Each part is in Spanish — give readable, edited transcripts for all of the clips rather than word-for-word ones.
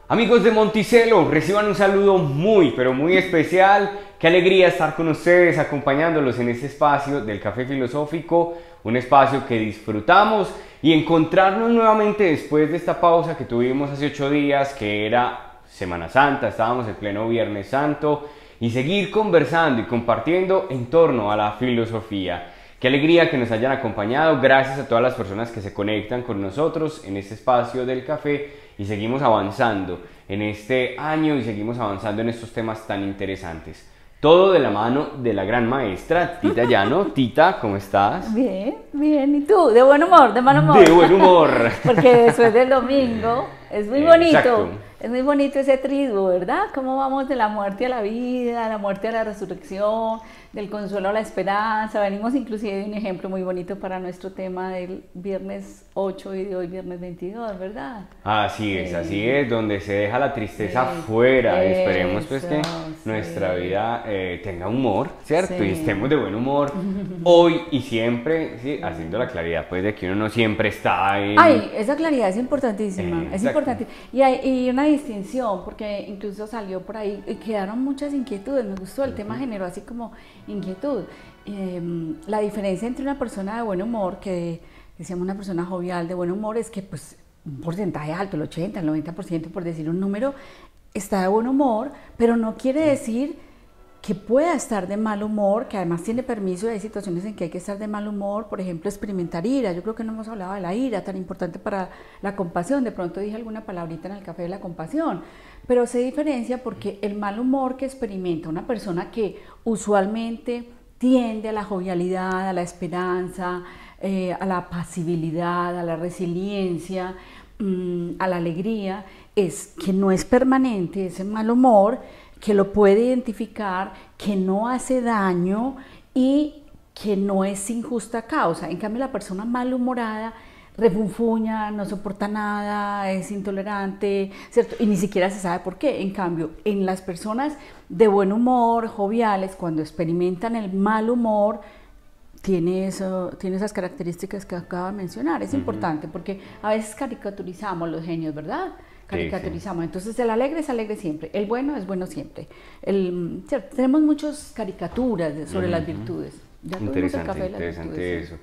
Amigos de Monticello, reciban un saludo muy, pero muy especial. Qué alegría estar con ustedes, acompañándolos en este espacio del Café Filosófico, un espacio que disfrutamos y encontrarnos nuevamente después de esta pausa que tuvimos hace 8 días, que era Semana Santa, estábamos en pleno Viernes Santo, y seguir conversando y compartiendo en torno a la filosofía. Qué alegría que nos hayan acompañado, gracias a todas las personas que se conectan con nosotros en este espacio del café y seguimos avanzando en este año y seguimos avanzando en estos temas tan interesantes. Todo de la mano de la gran maestra Tita Llano. Tita, ¿cómo estás? Bien, bien. ¿Y tú? De buen humor, de mal humor. De buen humor. Porque después del domingo es muy bonito. Exacto. Es muy bonito ese triduo, ¿verdad? Cómo vamos de la muerte a la vida, la muerte a la resurrección, del consuelo a la esperanza. Venimos inclusive de un ejemplo muy bonito para nuestro tema del viernes 8 y de hoy viernes 22, ¿verdad? Así es, donde se deja la tristeza fuera. Esperemos pues que nuestra vida tenga humor, ¿cierto? Y estemos de buen humor hoy y siempre, ¿sí? Haciendo la claridad pues de que uno no siempre está en... Ay, esa claridad es importantísima, es exacto. importante. Y una distinción, porque incluso salió por ahí, y quedaron muchas inquietudes, me gustó, el tema generó así como inquietud. La diferencia entre una persona de buen humor, que decíamos una persona jovial de buen humor, es que pues un porcentaje alto, el 80, el 90%, por decir un número, está de buen humor, pero no quiere decir que pueda estar de mal humor, que además tiene permiso. Hay situaciones en que hay que estar de mal humor, por ejemplo, experimentar ira. Yo creo que no hemos hablado de la ira, tan importante para la compasión. De pronto dije alguna palabrita en el café de la compasión, pero se diferencia porque el mal humor que experimenta una persona que usualmente tiende a la jovialidad, a la esperanza, a la pasibilidad, a la resiliencia, a la alegría, es que no es permanente ese mal humor, que lo puede identificar, que no hace daño y que no es sin justa causa. En cambio, la persona malhumorada refunfuña, no soporta nada, es intolerante, ¿cierto? Y ni siquiera se sabe por qué. En cambio, en las personas de buen humor, joviales, cuando experimentan el mal humor, tiene esas características que acabo de mencionar. Es importante porque a veces caricaturizamos los genios, ¿verdad? Caricaturizamos. Sí. Entonces el alegre es alegre siempre, el bueno es bueno siempre. ¿Cierto? Tenemos muchas caricaturas sobre las virtudes. Ya interesante eso.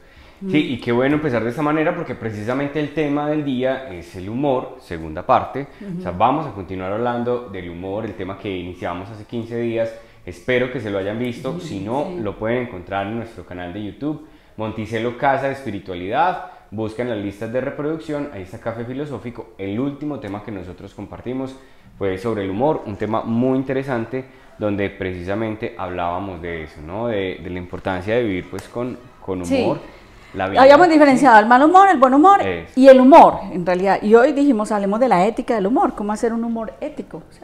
Sí, y qué bueno empezar de esta manera porque precisamente el tema del día es el humor, segunda parte. O sea, vamos a continuar hablando del humor, el tema que iniciamos hace 15 días. Espero que se lo hayan visto. Si no, lo pueden encontrar en nuestro canal de YouTube, Monticello Casa de Espiritualidad. Buscan las listas de reproducción, ahí está Café Filosófico. El último tema que nosotros compartimos fue sobre el humor, un tema muy interesante donde precisamente hablábamos de eso, ¿no? De la importancia de vivir pues con humor. Sí. La vida. Habíamos diferenciado el mal humor, el buen humor y el humor, en realidad. Y hoy dijimos, hablemos de la ética del humor, cómo hacer un humor ético. ¿Sí?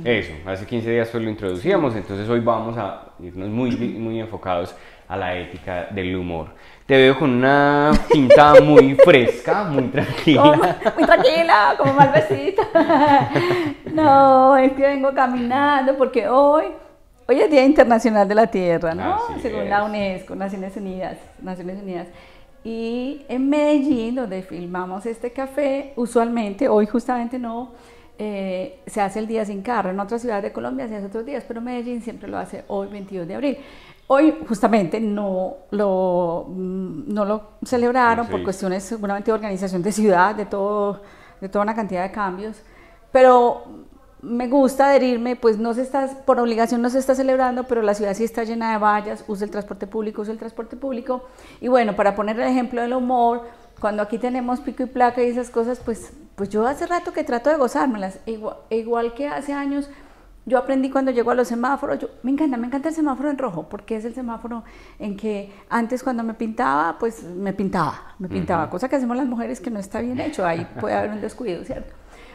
Eso, hace 15 días pues lo introducíamos, entonces hoy vamos a irnos muy enfocados a la ética del humor. Te veo con una pinta muy fresca, muy tranquila. Muy tranquila, como mal vestida. No, es que vengo caminando porque hoy es Día Internacional de la Tierra, ¿no? Según la UNESCO, Naciones Unidas. Y en Medellín, donde filmamos este café, usualmente, hoy justamente no, se hace el Día Sin Carro. En otras ciudades de Colombia se hace otros días, pero Medellín siempre lo hace hoy, 22 de abril. Hoy justamente no lo celebraron por cuestiones seguramente de organización de ciudad, de toda una cantidad de cambios, pero me gusta adherirme, pues por obligación no se está celebrando, pero la ciudad sí está llena de vallas, usa el transporte público, y bueno, para poner el ejemplo del humor, cuando aquí tenemos pico y placa y esas cosas, pues yo hace rato que trato de gozármelas, igual que hace años. Yo aprendí cuando llego a los semáforos, me encanta el semáforo en rojo, porque es el semáforo en que antes cuando me pintaba, pues me pintaba, cosa que hacemos las mujeres que no está bien hecho, ahí puede haber un descuido, ¿cierto?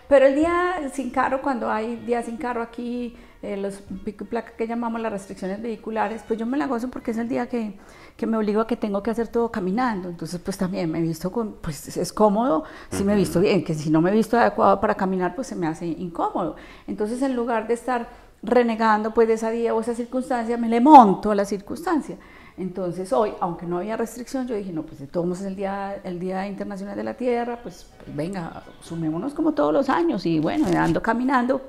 Pero el día sin carro, cuando hay día sin carro aquí, los pico y placa que llamamos las restricciones vehiculares, pues yo me la gozo porque es el día que me obligo a que tengo que hacer todo caminando. Entonces pues también me he visto pues es cómodo, si me he visto bien, que si no me he visto adecuado para caminar pues se me hace incómodo. Entonces en lugar de estar renegando pues de esa día o esa circunstancia, me le monto a la circunstancia. Entonces hoy, aunque no había restricción, yo dije, no, pues de todos modos es el día Internacional de la Tierra, pues venga, sumémonos como todos los años y bueno, ando caminando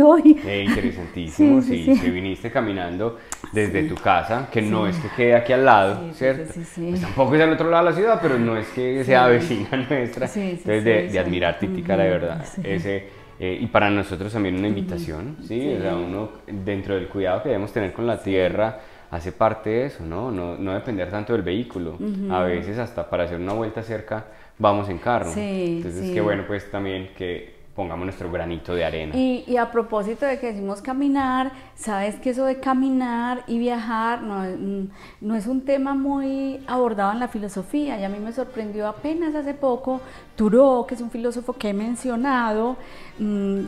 hoy. Interesantísimo, Sí, sí, que viniste caminando desde Sí. tu casa, que no Sí. es que quede aquí al lado, Sí, ¿cierto? sí. Pues tampoco es al otro lado de la ciudad, pero no es que sea Sí. vecina nuestra. Sí, Entonces, de admirar, Titica, la verdad, Sí. y para nosotros también una invitación, ¿sí? Sí. O sea, uno, dentro del cuidado que debemos tener con la tierra, hace parte de eso, ¿no? No depender tanto del vehículo. A veces hasta para hacer una vuelta cerca vamos en carro. Sí, Entonces, sí. qué bueno pues también que pongamos nuestro granito de arena. Y a propósito de que decimos caminar, sabes que eso de caminar y viajar no es un tema muy abordado en la filosofía, y a mí me sorprendió apenas hace poco Thoreau, que es un filósofo que he mencionado,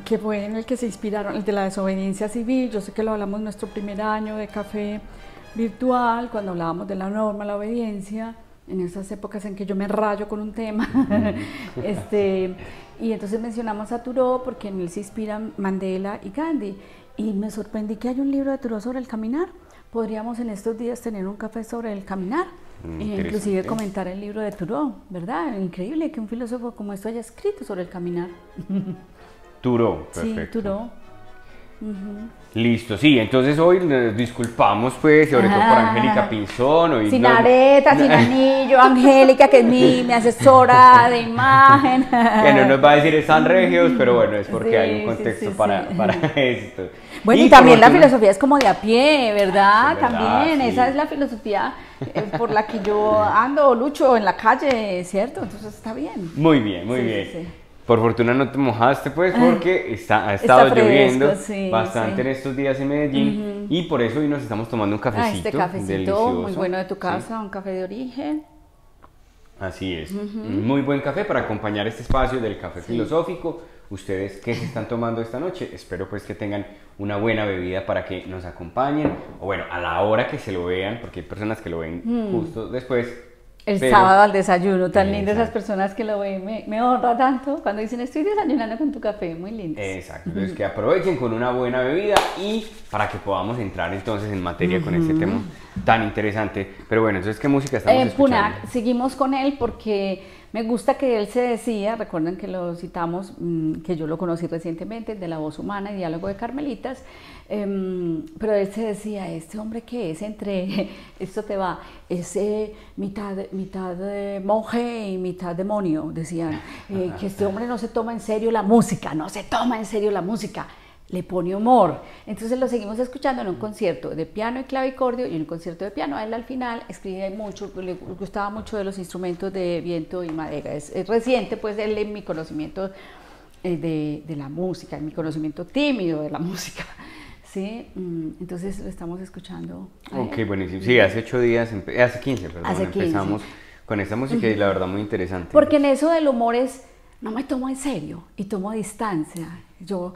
que fue en el que se inspiraron, el de la desobediencia civil. Yo sé que lo hablamos en nuestro primer año de café virtual, cuando hablábamos de la norma, la obediencia, en esas épocas en que yo me rayo con un tema. Y entonces mencionamos a Thoreau porque en él se inspiran Mandela y Gandhi, y me sorprendí que hay un libro de Thoreau sobre el caminar. Podríamos en estos días tener un café sobre el caminar, inclusive comentar el libro de Thoreau, ¿verdad? Increíble que un filósofo como esto haya escrito sobre el caminar. Thoreau, perfecto. Sí, Thoreau. Listo, sí, entonces hoy nos disculpamos pues, sobre todo por Angélica Pinzón. Hoy sin areta, sin anillo, Angélica, que es mi asesora de imagen. Que no nos va a decir están regios, pero bueno, es porque Sí, hay un contexto para esto. Bueno, y por también la fortuna- filosofía es como de a pie, ¿verdad? Es verdad, También, sí. esa es la filosofía por la que yo ando, lucho en la calle, ¿cierto? Entonces está bien. Muy bien, muy Sí, bien. sí, sí. Por fortuna no te mojaste pues porque ha estado fresco, lloviendo sí, bastante sí. en estos días en Medellín y por eso hoy nos estamos tomando un cafecito, Este cafecito delicioso. muy bueno de tu Sí. casa, un café de origen. Así es, un muy buen café para acompañar este espacio del café filosófico. ¿Ustedes qué se están tomando esta noche? Espero pues que tengan una buena bebida para que nos acompañen, o bueno, a la hora que se lo vean, porque hay personas que lo ven justo después. El pero- sábado al desayuno, tan lindo esas Exacto. personas que lo ven, me honra tanto cuando dicen estoy desayunando con tu café, muy lindo. Exacto, entonces que aprovechen con una buena bebida y para que podamos entrar entonces en materia con este tema tan interesante. Pero bueno, entonces, ¿qué música estamos escuchando? Punak, seguimos con él porque me gusta que él se decía, recuerden que lo citamos, que yo lo conocí recientemente, de La Voz Humana y Diálogo de Carmelitas, pero él se decía, este hombre que es entre, esto te va, es mitad monje y mitad demonio, decían, que este hombre no se toma en serio la música, no se toma en serio la música. Le pone humor. Entonces lo seguimos escuchando en un concierto de piano y clavicordio y en un concierto de piano. A él al final escribe mucho, le gustaba mucho de los instrumentos de viento y madera. Es reciente, pues, él en mi conocimiento de la música, en mi conocimiento tímido de la música. ¿Sí? Entonces lo estamos escuchando. Ok, buenísimo. Sí, hace 8 días, hace 15, perdón, Hace 15. empezamos con esta música y la verdad muy interesante. Porque en eso del humor es, no me tomo en serio y tomo distancia. Yo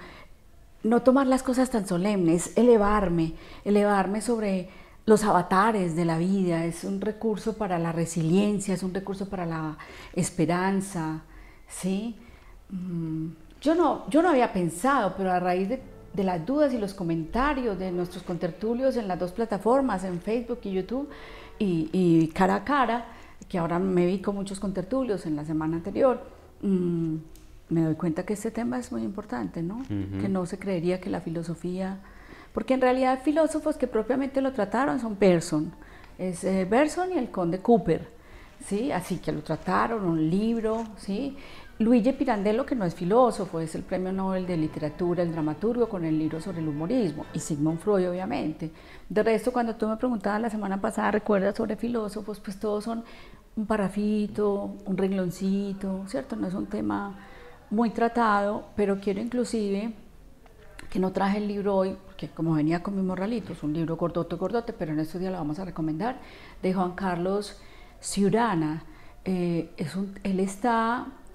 no tomar las cosas tan solemnes, elevarme sobre los avatares de la vida, es un recurso para la resiliencia, es un recurso para la esperanza, ¿sí? Yo no había pensado, pero a raíz de las dudas y los comentarios de nuestros contertulios en las dos plataformas, en Facebook y YouTube, y cara a cara, que ahora me vi con muchos contertulios en la semana anterior, me doy cuenta que este tema es muy importante, ¿no? Que no se creería que la filosofía, porque en realidad filósofos que propiamente lo trataron son Bergson, es Bergson y el conde Cooper, ¿sí? Así que lo trataron, un libro, ¿sí? Luigi Pirandello, que no es filósofo, es el premio Nobel de Literatura, el dramaturgo, con el libro sobre el humorismo, y Sigmund Freud, obviamente. De resto, cuando tú me preguntabas la semana pasada, ¿recuerdas sobre filósofos? Pues todos son un parrafito, un rengloncito, ¿cierto? No es un tema muy tratado, pero quiero inclusive, que no traje el libro hoy, porque como venía con mis morralitos, un libro gordote, pero en estos días lo vamos a recomendar, de Juan Carlos Ciurana.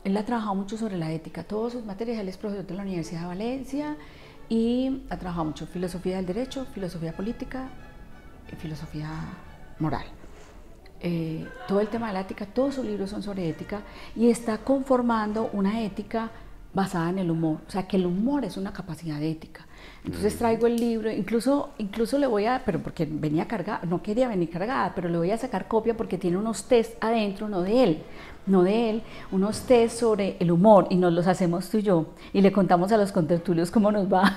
Él ha trabajado mucho sobre la ética, todos sus materiales, él es profesor de la Universidad de Valencia y ha trabajado mucho filosofía del derecho, filosofía política y filosofía moral. Todo el tema de la ética, todos sus libros son sobre ética y está conformando una ética basada en el humor, o sea que el humor es una capacidad ética. Entonces traigo el libro, incluso le voy a, pero porque venía cargada, no quería venir cargada, pero le voy a sacar copia porque tiene unos test adentro, no de él, unos test sobre el humor, y nos los hacemos tú y yo, y le contamos a los contertulios cómo nos va.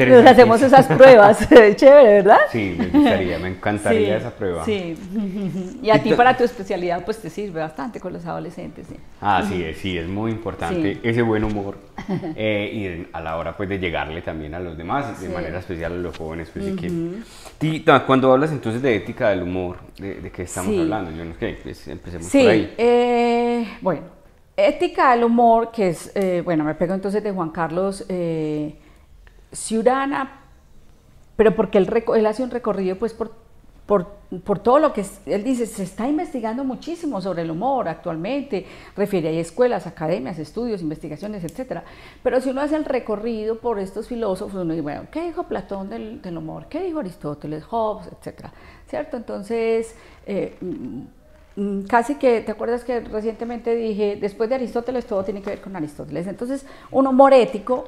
Nos hacemos esas pruebas, chévere, ¿verdad? Sí, me gustaría, me encantaría esa prueba. Sí, y a ti para tu especialidad pues te sirve bastante con los adolescentes. Sí. Sí, es muy importante ese buen humor y a la hora pues de llegarle también a los demás, de manera especial a los jóvenes. Pues, cuando hablas entonces de ética del humor, ¿de qué estamos hablando? Yo no sé, pues, empecemos por ahí. Bueno, ética del humor, que es, me pego entonces de Juan Carlos Ciurana, pero porque él hace un recorrido pues por todo lo que él dice. Se está investigando muchísimo sobre el humor actualmente, refiere a escuelas, academias, estudios, investigaciones, etcétera. Pero si uno hace el recorrido por estos filósofos, uno dice, bueno, ¿qué dijo Platón del humor? ¿Qué dijo Aristóteles, Hobbes, etcétera? ¿Cierto? Entonces, casi que, ¿te acuerdas que recientemente dije, después de Aristóteles todo tiene que ver con Aristóteles? Entonces, un humor ético,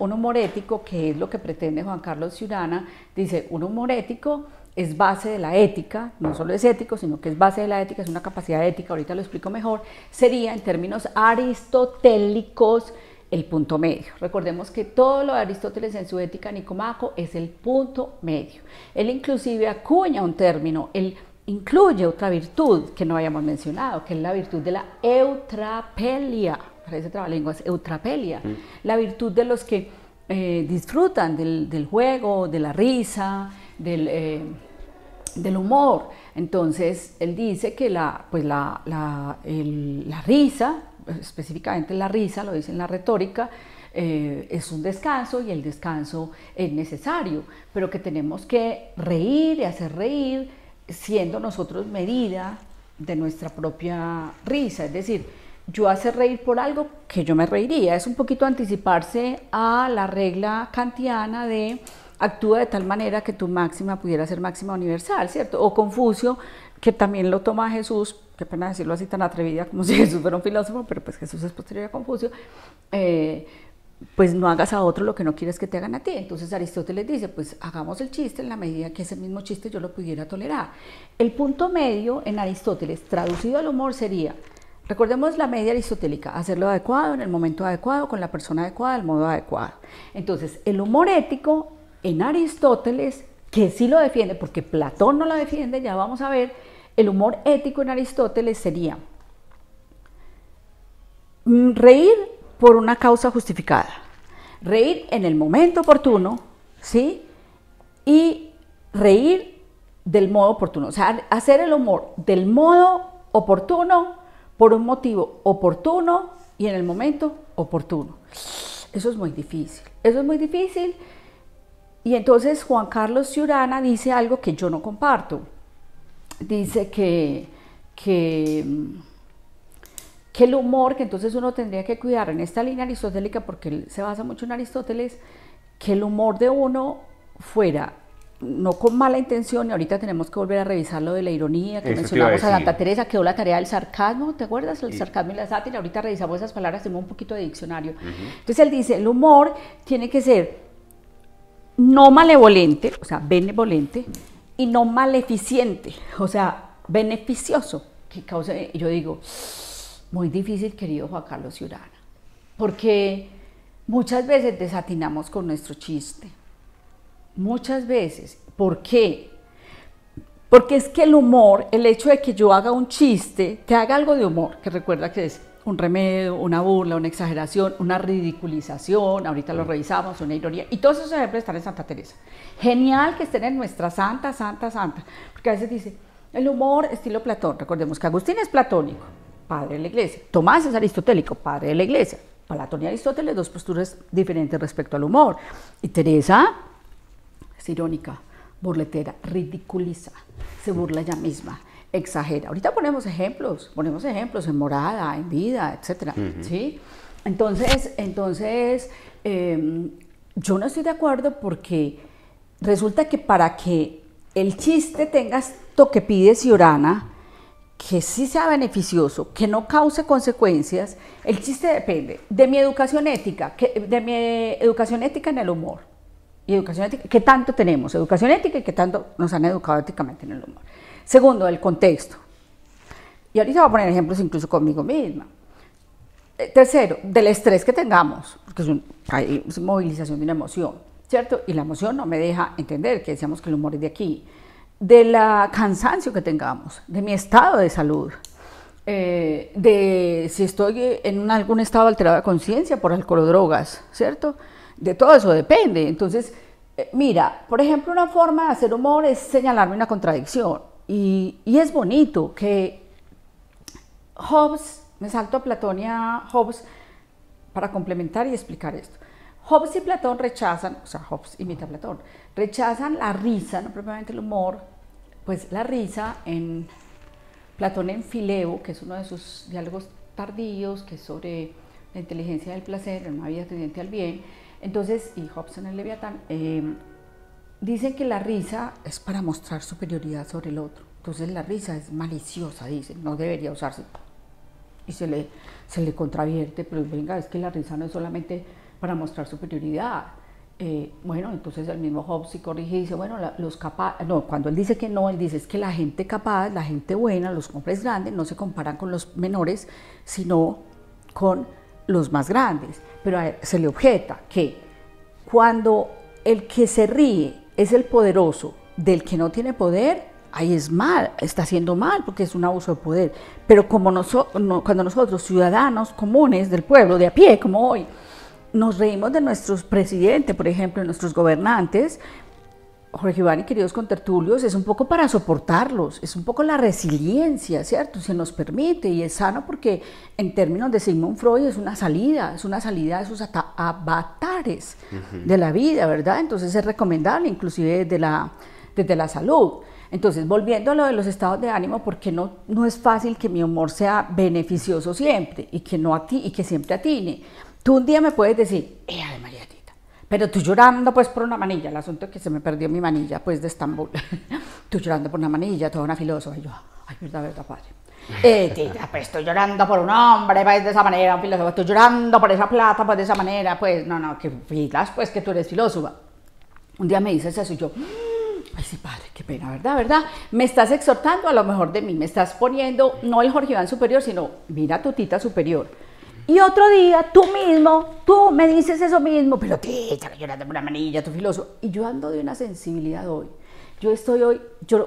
que es lo que pretende Juan Carlos Ciurana, dice, un humor ético es base de la ética, no solo es ético, sino que es base de la ética, es una capacidad ética, ahorita lo explico mejor, sería en términos aristotélicos el punto medio. Recordemos que todo lo de Aristóteles en su Ética Nicomaco es el punto medio. Él inclusive acuña un término, él incluye otra virtud que no habíamos mencionado, que es la virtud de la eutrapelia, parece trabalenguas, eutrapelia, la virtud de los que disfrutan del juego, de la risa, del humor. Entonces él dice que la risa, específicamente la risa, lo dice en la retórica, es un descanso, y el descanso es necesario, pero que tenemos que reír y hacer reír siendo nosotros medida de nuestra propia risa. Es decir, yo hacer reír por algo que yo me reiría, es un poquito anticiparse a la regla kantiana de actúa de tal manera que tu máxima pudiera ser máxima universal, ¿cierto? O Confucio, que también lo toma Jesús, qué pena decirlo así tan atrevida como si Jesús fuera un filósofo, pero pues Jesús es posterior a Confucio, pues no hagas a otro lo que no quieres que te hagan a ti. Entonces Aristóteles dice, pues hagamos el chiste en la medida que ese mismo chiste yo lo pudiera tolerar. El punto medio en Aristóteles, traducido al humor, sería, recordemos la media aristotélica, hacerlo adecuado, en el momento adecuado, con la persona adecuada, el modo adecuado. Entonces, el humor ético en Aristóteles, que sí lo defiende, porque Platón no lo defiende, ya vamos a ver, el humor ético en Aristóteles sería reír por una causa justificada, reír en el momento oportuno, ¿sí? Y reír del modo oportuno, o sea, hacer el humor del modo oportuno, por un motivo oportuno y en el momento oportuno. Eso es muy difícil, y entonces Juan Carlos Ciurana dice algo que yo no comparto. Dice que el humor, que entonces uno tendría que cuidar en esta línea aristotélica, porque él se basa mucho en Aristóteles, que el humor de uno fuera, no con mala intención, y ahorita tenemos que volver a revisar lo de la ironía, que mencionamos a Santa Teresa, quedó la tarea del sarcasmo, ¿te acuerdas? El sarcasmo y la sátira, ahorita revisamos esas palabras, tenemos un poquito de diccionario. Entonces él dice, el humor tiene que ser no malevolente, o sea, benevolente, y no maleficiente, o sea, beneficioso, que causa, yo digo, muy difícil, querido Juan Carlos Ciurana, porque muchas veces desatinamos con nuestro chiste, muchas veces. ¿Por qué? Porque es que el humor, el hecho de que yo haga un chiste, que haga algo de humor, que recuerda que es un remedio, una burla, una exageración, una ridiculización, ahorita lo revisamos, una ironía, y todos esos ejemplos están en Santa Teresa. Genial que estén en nuestra santa, porque a veces dice, el humor estilo Platón, recordemos que Agustín es platónico, padre de la iglesia, Tomás es aristotélico, padre de la iglesia, Platón y Aristóteles, dos posturas diferentes respecto al humor, y Teresa es irónica, burletera, ridiculiza, se burla ella misma, exagera. Ahorita ponemos ejemplos en Morada, en Vida, etcétera, ¿sí? Entonces, yo no estoy de acuerdo, porque resulta que para que el chiste tenga esto que pide Ciurana, que sí sea beneficioso, que no cause consecuencias, el chiste depende de mi educación ética, en el humor. y educación ética, ¿qué tanto tenemos? Educación ética y qué tanto nos han educado éticamente en el humor. Segundo, el contexto. Y ahorita voy a poner ejemplos incluso conmigo misma. Tercero, del estrés que tengamos, porque es movilización de una emoción, ¿cierto? Y la emoción no me deja entender que decíamos que el humor es de aquí. Del cansancio que tengamos, de mi estado de salud, de si estoy en algún estado alterado de conciencia por alcohol o drogas, ¿cierto? De todo eso depende. Entonces, mira, por ejemplo, una forma de hacer humor es señalarme una contradicción. Y es bonito que Hobbes, me salto a Platón y a Hobbes para complementar y explicar esto. Hobbes y Platón rechazan, o sea, Hobbes imita a Platón, rechazan la risa, no propiamente el humor, pues la risa en Platón en Fileo, que es uno de sus diálogos tardíos, que es sobre la inteligencia del placer en una vida tendiente al bien. Entonces, y Hobbes en el Leviatán, dicen que la risa es para mostrar superioridad sobre el otro. Entonces la risa es maliciosa, dicen, no debería usarse. Y se le contravierte, pero venga, es que la risa no es solamente para mostrar superioridad. Bueno, entonces el mismo Hobbes sí corrige y dice, bueno, cuando él dice que no, él dice es que la gente capaz, la gente buena, los hombres grandes no se comparan con los menores, sino con los más grandes. Pero a él se le objeta que cuando el que se ríe es el poderoso del que no tiene poder, ahí es mal, está haciendo mal porque es un abuso de poder. Pero como cuando nosotros, ciudadanos comunes del pueblo, de a pie, como hoy, nos reímos de nuestros presidentes, por ejemplo, de nuestros gobernantes, Jorge Iván y queridos contertulios, es un poco para soportarlos, es un poco la resiliencia, ¿cierto? Se nos permite y es sano porque en términos de Sigmund Freud es una salida de esos avatares de la vida, ¿verdad? Entonces es recomendable inclusive desde la salud. Entonces, volviendo a lo de los estados de ánimo, porque no es fácil que mi humor sea beneficioso siempre y que siempre atine. Tú un día me puedes decir, ay María Tita, pero tú llorando pues por una manilla, el asunto es que se me perdió mi manilla pues de Estambul, tú llorando por una manilla, toda una filósofa, y yo, ay, verdad, padre. Tita, pues estoy llorando por un hombre, pues de esa manera, un filósofo, estoy llorando por esa plata, pues de esa manera, pues no, que filas, pues que tú eres filósofa. Un día me dices eso y yo, ay sí padre, qué pena, ¿verdad? Me estás exhortando a lo mejor de mí, me estás poniendo, no el Jorge Iván superior, sino mira tu Tita superior. Y otro día, tú me dices eso mismo, pero Tita, llorando por una manilla, tu filósofo. Y yo ando de una sensibilidad hoy. Yo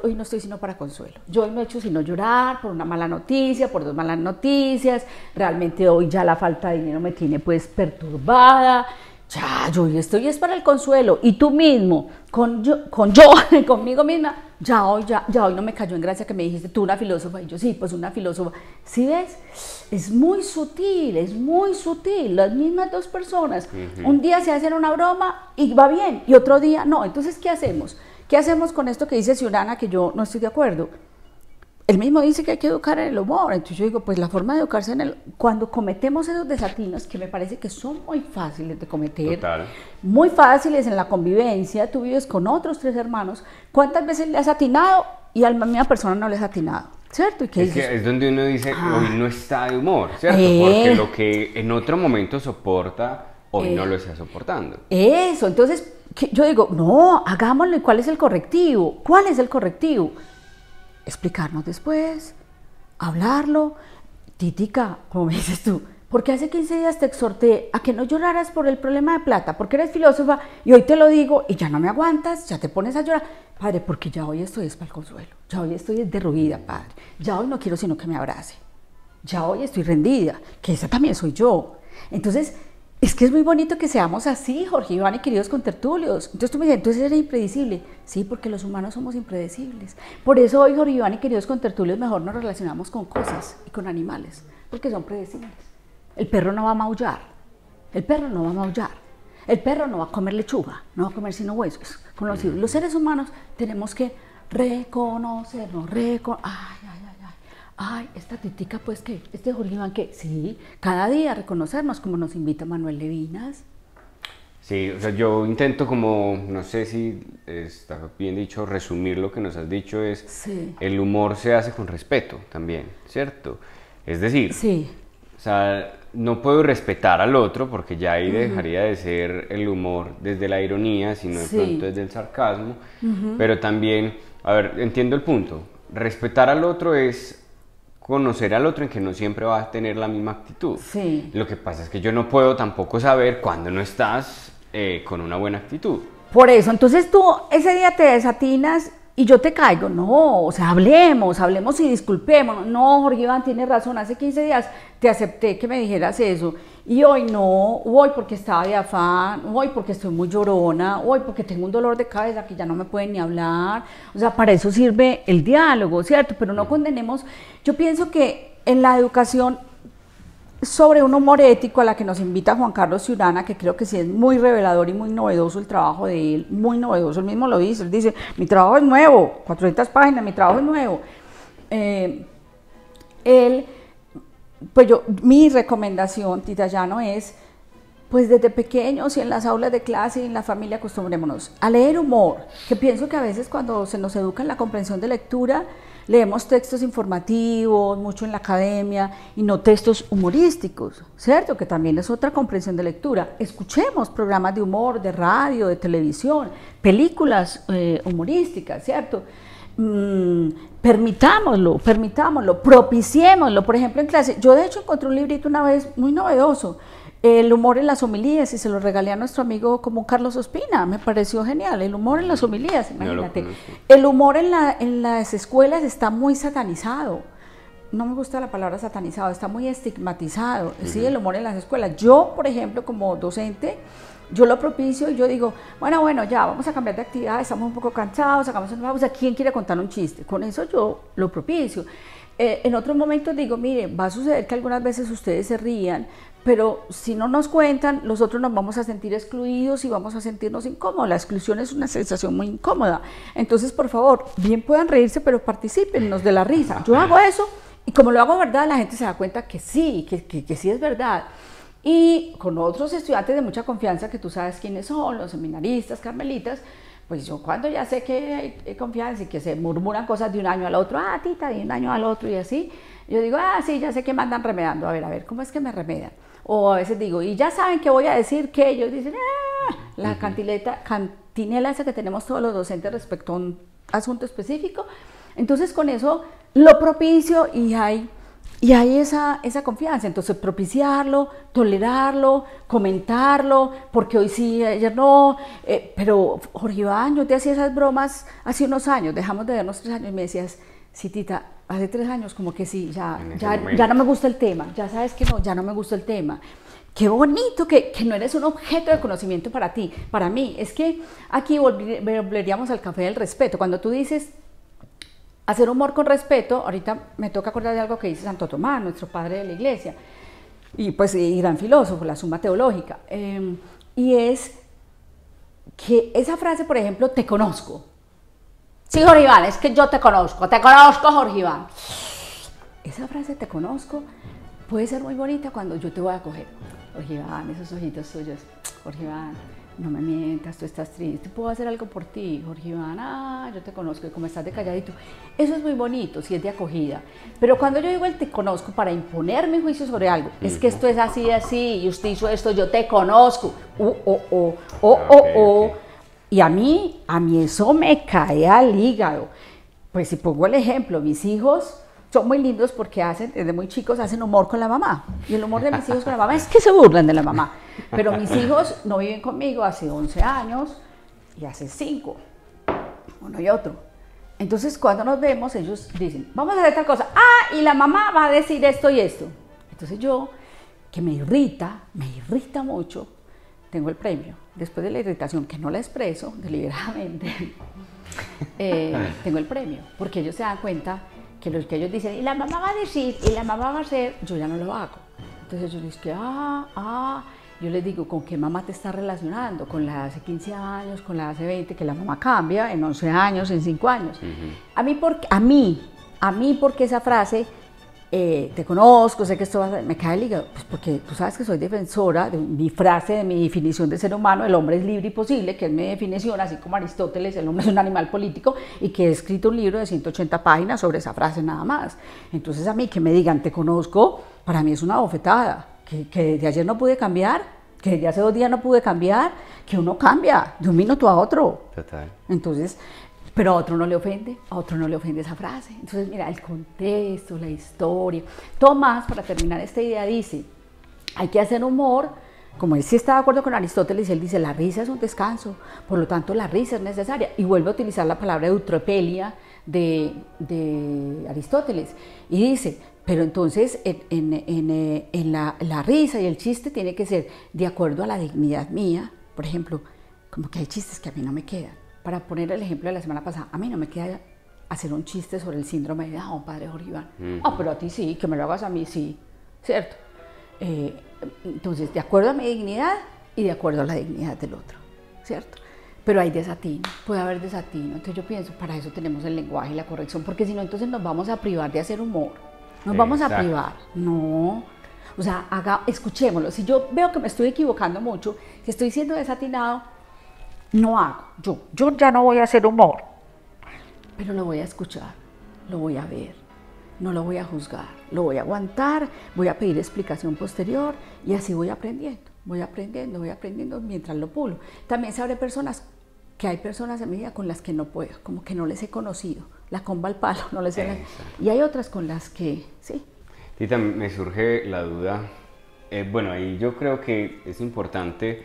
hoy no estoy sino para consuelo. Yo hoy no he hecho sino llorar por una mala noticia, por dos malas noticias. Realmente hoy ya la falta de dinero me tiene pues perturbada. Ya, yo hoy estoy es para el consuelo. Y tú mismo, conmigo misma, ya hoy no me cayó en gracia que me dijiste tú una filósofa. Y yo sí, pues una filósofa. ¿Sí ves? Es muy sutil, las mismas dos personas. Un día se hacen una broma y va bien, y otro día no. Entonces, ¿qué hacemos? ¿Qué hacemos con esto que dice Ciurana, que yo no estoy de acuerdo? Él mismo dice que hay que educar en el humor. Entonces yo digo, pues la forma de educarse cuando cometemos esos desatinos, que me parece que son muy fáciles de cometer, total, muy fáciles en la convivencia, tú vives con otros 3 hermanos, ¿cuántas veces le has atinado y a la misma persona no le has atinado? ¿Cierto? ¿Y qué dices? Que es donde uno dice, hoy no está de humor, ¿cierto? Porque lo que en otro momento soporta, hoy no lo está soportando. Eso, entonces yo digo, no, hagámoslo. ¿Y cuál es el correctivo? ¿Cuál es el correctivo? Explicarnos después, hablarlo. Titica, como me dices tú, porque hace 15 días te exhorté a que no lloraras por el problema de plata, porque eres filósofa y hoy te lo digo y ya no me aguantas, ya te pones a llorar. Padre, porque ya hoy estoy es para el consuelo, ya hoy estoy derruida, padre, ya hoy no quiero sino que me abrace, ya hoy estoy rendida, que esa también soy yo. Entonces, es que es muy bonito que seamos así, Jorge Iván y queridos contertulios. Entonces tú me dices, entonces eres impredecible. Sí, porque los humanos somos impredecibles. Por eso hoy, Jorge Iván y queridos contertulios, mejor nos relacionamos con cosas y con animales, porque son predecibles. El perro no va a maullar, el perro no va a maullar, el perro no va a comer lechuga, no va a comer sino huesos. Los seres humanos tenemos que reconocernos, ay, esta Titica, pues, ¿qué? Este Jorge Iván, ¿qué? Sí, cada día reconocernos, como nos invita Manuel Levinas. Sí, o sea, yo intento como, no sé si está bien dicho, resumir lo que nos has dicho es, el humor se hace con respeto también, ¿cierto? Es decir, O sea, no puedo respetar al otro porque ya ahí dejaría de ser el humor desde la ironía, sino de pronto desde el sarcasmo. Pero también, a ver, entiendo el punto. Respetar al otro es conocer al otro en que no siempre va a tener la misma actitud. Sí. Lo que pasa es que yo no puedo tampoco saber cuándo no estás con una buena actitud. Por eso, entonces tú ese día te desatinas y yo te caigo. No, o sea, hablemos y disculpémonos. No, Jorge Iván, tienes razón, hace 15 días te acepté que me dijeras eso. Y hoy no, hoy porque estaba de afán, hoy porque estoy muy llorona, hoy porque tengo un dolor de cabeza que ya no me pueden ni hablar. O sea, para eso sirve el diálogo, ¿cierto? Pero no condenemos. Yo pienso que en la educación sobre un humor ético a la que nos invita Juan Carlos Ciurana, que creo que sí es muy revelador y muy novedoso el trabajo de él, muy novedoso, él mismo lo dice, él dice, mi trabajo es nuevo, 400 páginas, mi trabajo es nuevo. Mi recomendación, Tita Llano, es, pues desde pequeños y en las aulas de clase y en la familia acostumbrémonos a leer humor, que pienso que a veces cuando se nos educa en la comprensión de lectura, leemos textos informativos, mucho en la academia, y no textos humorísticos, ¿cierto? Que también es otra comprensión de lectura. Escuchemos programas de humor, de radio, de televisión, películas humorísticas, ¿cierto? Permitámoslo, propiciémoslo. Por ejemplo, en clase, yo de hecho encontré un librito una vez muy novedoso, el humor en las homilías, y se lo regalé a nuestro amigo como Carlos Ospina, me pareció genial, el humor en las homilías, imagínate. El humor en las escuelas está muy satanizado, no me gusta la palabra satanizado, está muy estigmatizado, sí, el humor en las escuelas. Yo, por ejemplo, como docente, yo lo propicio y yo digo, bueno, ya, vamos a cambiar de actividad, estamos un poco cansados, hagamos una pausa, ¿quién quiere contar un chiste? Con eso yo lo propicio. En otros momentos digo, mire, va a suceder que algunas veces ustedes se rían, pero si no nos cuentan, nosotros nos vamos a sentir excluidos y vamos a sentirnos incómodos. La exclusión es una sensación muy incómoda. Entonces, por favor, bien puedan reírse, pero participennos de la risa. Yo hago eso y como lo hago verdad, la gente se da cuenta que sí, que sí es verdad. Y con otros estudiantes de mucha confianza, que tú sabes quiénes son, los seminaristas, carmelitas, pues yo cuando ya sé que hay confianza y que se murmuran cosas de un año al otro, Tita, de un año al otro y así, yo digo, sí, ya sé que me andan remedando, a ver, ¿cómo es que me remedan? O a veces digo, y ya saben que voy a decir que ellos dicen, la cantinela esa que tenemos todos los docentes respecto a un asunto específico. Entonces con eso lo propicio y hay esa confianza. Entonces propiciarlo, tolerarlo, comentarlo, porque hoy sí, ayer no, pero Jorge Iván, yo te hacía esas bromas hace unos años, dejamos de vernos 3 años y me decías, sí, Tita, hace 3 años como que sí, ya no me gusta el tema, ya sabes que no, ya no me gusta el tema. Qué bonito que no eres un objeto de conocimiento para ti, para mí. Es que aquí volveríamos al café del respeto. Cuando tú dices hacer humor con respeto, ahorita me toca acordar de algo que dice Santo Tomás, nuestro padre de la iglesia, y pues y gran filósofo, la Suma Teológica, y es que esa frase, por ejemplo, te conozco. Sí, Jorge Iván, es que yo te conozco, Jorge Iván. Esa frase, te conozco, puede ser muy bonita cuando yo te voy a coger. Jorge Iván, esos ojitos tuyos, Jorge Iván, no me mientas, tú estás triste, puedo hacer algo por ti, Jorge Iván, yo te conozco, y como estás de calladito. Eso es muy bonito, si es de acogida. Pero cuando yo digo el te conozco para imponer mi juicio sobre algo, es que esto es así, y usted hizo esto, yo te conozco, y a mí eso me cae al hígado. Pues si pongo el ejemplo, mis hijos son muy lindos porque desde muy chicos hacen humor con la mamá. Y el humor de mis hijos con la mamá es que se burlan de la mamá. Pero mis hijos no viven conmigo hace 11 años y hace 5, uno y otro. Entonces cuando nos vemos ellos dicen, vamos a hacer tal cosa. Y la mamá va a decir esto y esto. Entonces yo, que me irrita mucho, tengo el premio. Después de la irritación, que no la expreso deliberadamente, tengo el premio. Porque ellos se dan cuenta que lo que ellos dicen, y la mamá va a decir, y la mamá va a hacer, yo ya no lo hago. Entonces yo les digo, yo les digo, ¿con qué mamá te estás relacionando? ¿Con la de hace 15 años, con la de hace 20, que la mamá cambia en 11 años, en 5 años? A mí, porque esa frase, te conozco, sé que esto me cae el hígado, pues porque tú sabes que soy defensora de mi frase, de mi definición de ser humano, el hombre es libre y posible, que es mi definición, así como Aristóteles, el hombre es un animal político, y que he escrito un libro de 180 páginas sobre esa frase nada más. Entonces a mí que me digan, te conozco, para mí es una bofetada, que desde ayer no pude cambiar, que desde hace 2 días no pude cambiar, que uno cambia de un minuto a otro. Total. Entonces, pero a otro no le ofende, esa frase. Entonces, mira, el contexto, la historia. Tomás, para terminar esta idea, dice, hay que hacer humor, como él sí está de acuerdo con Aristóteles, él dice, la risa es un descanso, por lo tanto la risa es necesaria. Y vuelve a utilizar la palabra eutropelia de Aristóteles. Y dice, pero entonces en la risa y el chiste tiene que ser de acuerdo a la dignidad mía. Por ejemplo, como que hay chistes que a mí no me quedan. Para poner el ejemplo de la semana pasada, a mí no me queda hacer un chiste sobre el síndrome de Down, padre Jorge Iván. Pero a ti sí, que me lo hagas a mí sí, ¿cierto? Entonces, de acuerdo a mi dignidad y de acuerdo a la dignidad del otro, ¿cierto? Pero hay desatino, puede haber desatino. Entonces yo pienso, para eso tenemos el lenguaje y la corrección, porque si no, entonces nos vamos a privar de hacer humor. Nos vamos a privar, no. O sea, escuchémoslo. Si yo veo que me estoy equivocando mucho, si estoy siendo desatinado, no hago. Yo ya no voy a hacer humor, pero lo voy a escuchar, lo voy a ver, no lo voy a juzgar, lo voy a aguantar, voy a pedir explicación posterior y así voy aprendiendo mientras lo pulo. También se abre que hay personas en mi vida con las que no puedo, como que no les he conocido, la comba al palo, no les he... Y hay otras con las que sí. Tita, me surge la duda, bueno, ahí yo creo que es importante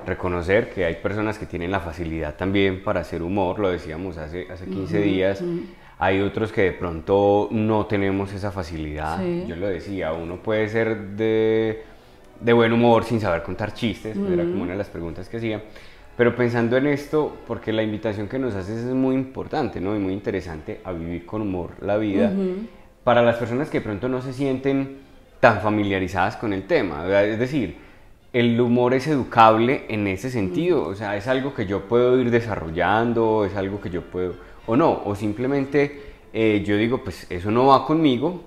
reconocer que hay personas que tienen la facilidad también para hacer humor, lo decíamos hace 15 días, hay otros que de pronto no tenemos esa facilidad, yo lo decía, uno puede ser de buen humor sin saber contar chistes, era como una de las preguntas que hacía, pero pensando en esto, porque la invitación que nos haces es muy importante, ¿no? Y muy interesante a vivir con humor la vida, para las personas que de pronto no se sienten tan familiarizadas con el tema, ¿verdad? Es decir, el humor es educable en ese sentido, o sea, es algo que yo puedo ir desarrollando, es algo que yo puedo, o no, o simplemente yo digo, pues eso no va conmigo,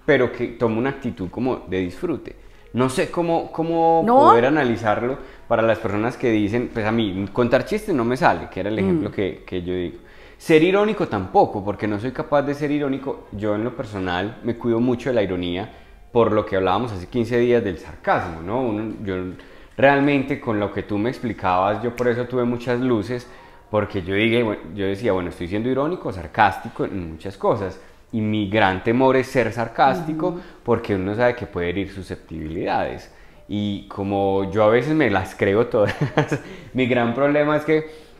pero que tomo una actitud como de disfrute. No sé cómo poder analizarlo para las personas que dicen, pues a mí contar chistes no me sale, que era el ejemplo que yo digo. Ser irónico tampoco, porque no soy capaz de ser irónico. Yo en lo personal me cuido mucho de la ironía, por lo que hablábamos hace 15 días del sarcasmo, ¿no? Yo realmente con lo que tú me explicabas, yo por eso tuve muchas luces, porque yo decía, bueno, estoy siendo irónico, sarcástico en muchas cosas. Y mi gran temor es ser sarcástico porque uno sabe que puede herir susceptibilidades. Y como yo a veces me las creo todas, mi gran problema es que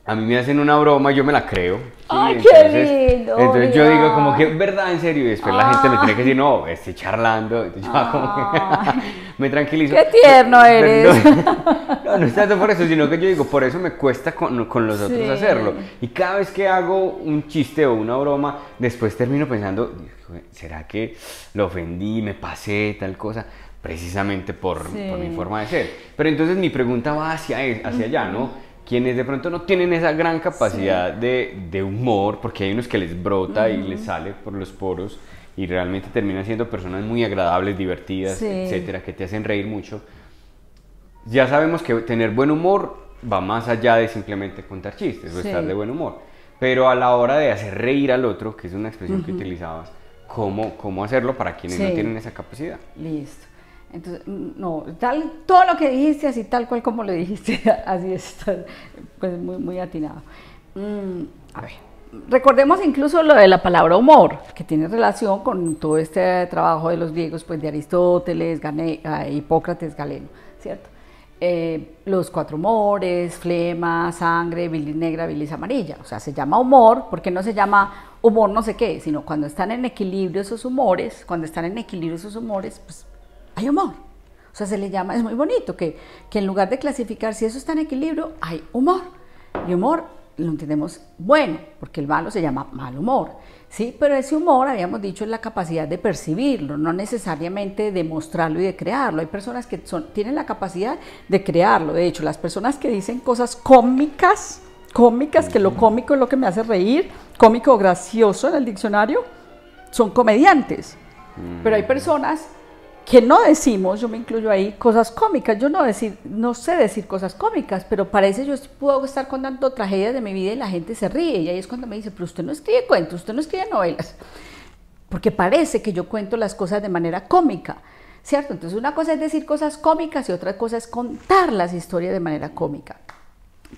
a mí me hacen una broma y yo me la creo. ¿Sí? ¡Ay, qué lindo! Entonces yo digo como que es verdad, en serio, y después la gente me tiene que decir, no, estoy charlando. Entonces yo como que me tranquilizo. ¡Qué tierno eres! No es tanto por eso, sino que yo digo, por eso me cuesta con los otros hacerlo. Y cada vez que hago un chiste o una broma, después termino pensando, ¿será que lo ofendí, me pasé, tal cosa? Precisamente por mi forma de ser. Pero entonces mi pregunta va hacia allá, ¿no? Quienes de pronto no tienen esa gran capacidad de humor, porque hay unos que les brota y les sale por los poros y realmente terminan siendo personas muy agradables, divertidas, etcétera, que te hacen reír mucho. Ya sabemos que tener buen humor va más allá de simplemente contar chistes o estar de buen humor, pero a la hora de hacer reír al otro, que es una expresión que utilizabas, ¿cómo hacerlo para quienes no tienen esa capacidad? Listo. Entonces, no, todo lo que dijiste, así tal cual como lo dijiste, así está, pues muy atinado. A ver, recordemos incluso lo de la palabra humor, que tiene relación con todo este trabajo de los griegos, pues de Aristóteles, Hipócrates, Galeno, ¿cierto? Los 4 humores, flema, sangre, bilis negra, bilis amarilla, o sea, se llama humor, porque no se llama humor no sé qué, sino cuando están en equilibrio esos humores, pues hay humor, o sea, se le llama, es muy bonito que en lugar de clasificar si eso está en equilibrio, hay humor, y humor lo entendemos bueno, porque el malo se llama mal humor, ¿sí? Pero ese humor, habíamos dicho, es la capacidad de percibirlo, no necesariamente de mostrarlo y de crearlo. Hay personas que tienen la capacidad de crearlo, de hecho, las personas que dicen cosas cómicas, que lo cómico es lo que me hace reír, cómico o gracioso en el diccionario, son comediantes, pero hay personas que no decimos, yo me incluyo ahí, cosas cómicas. Yo no sé decir cosas cómicas, pero parece yo puedo estar contando tragedias de mi vida y la gente se ríe. Y ahí es cuando me dice, pero usted no escribe cuentos, usted no escribe novelas. porque parece que yo cuento las cosas de manera cómica, ¿cierto? Entonces una cosa es decir cosas cómicas y otra cosa es contar las historias de manera cómica.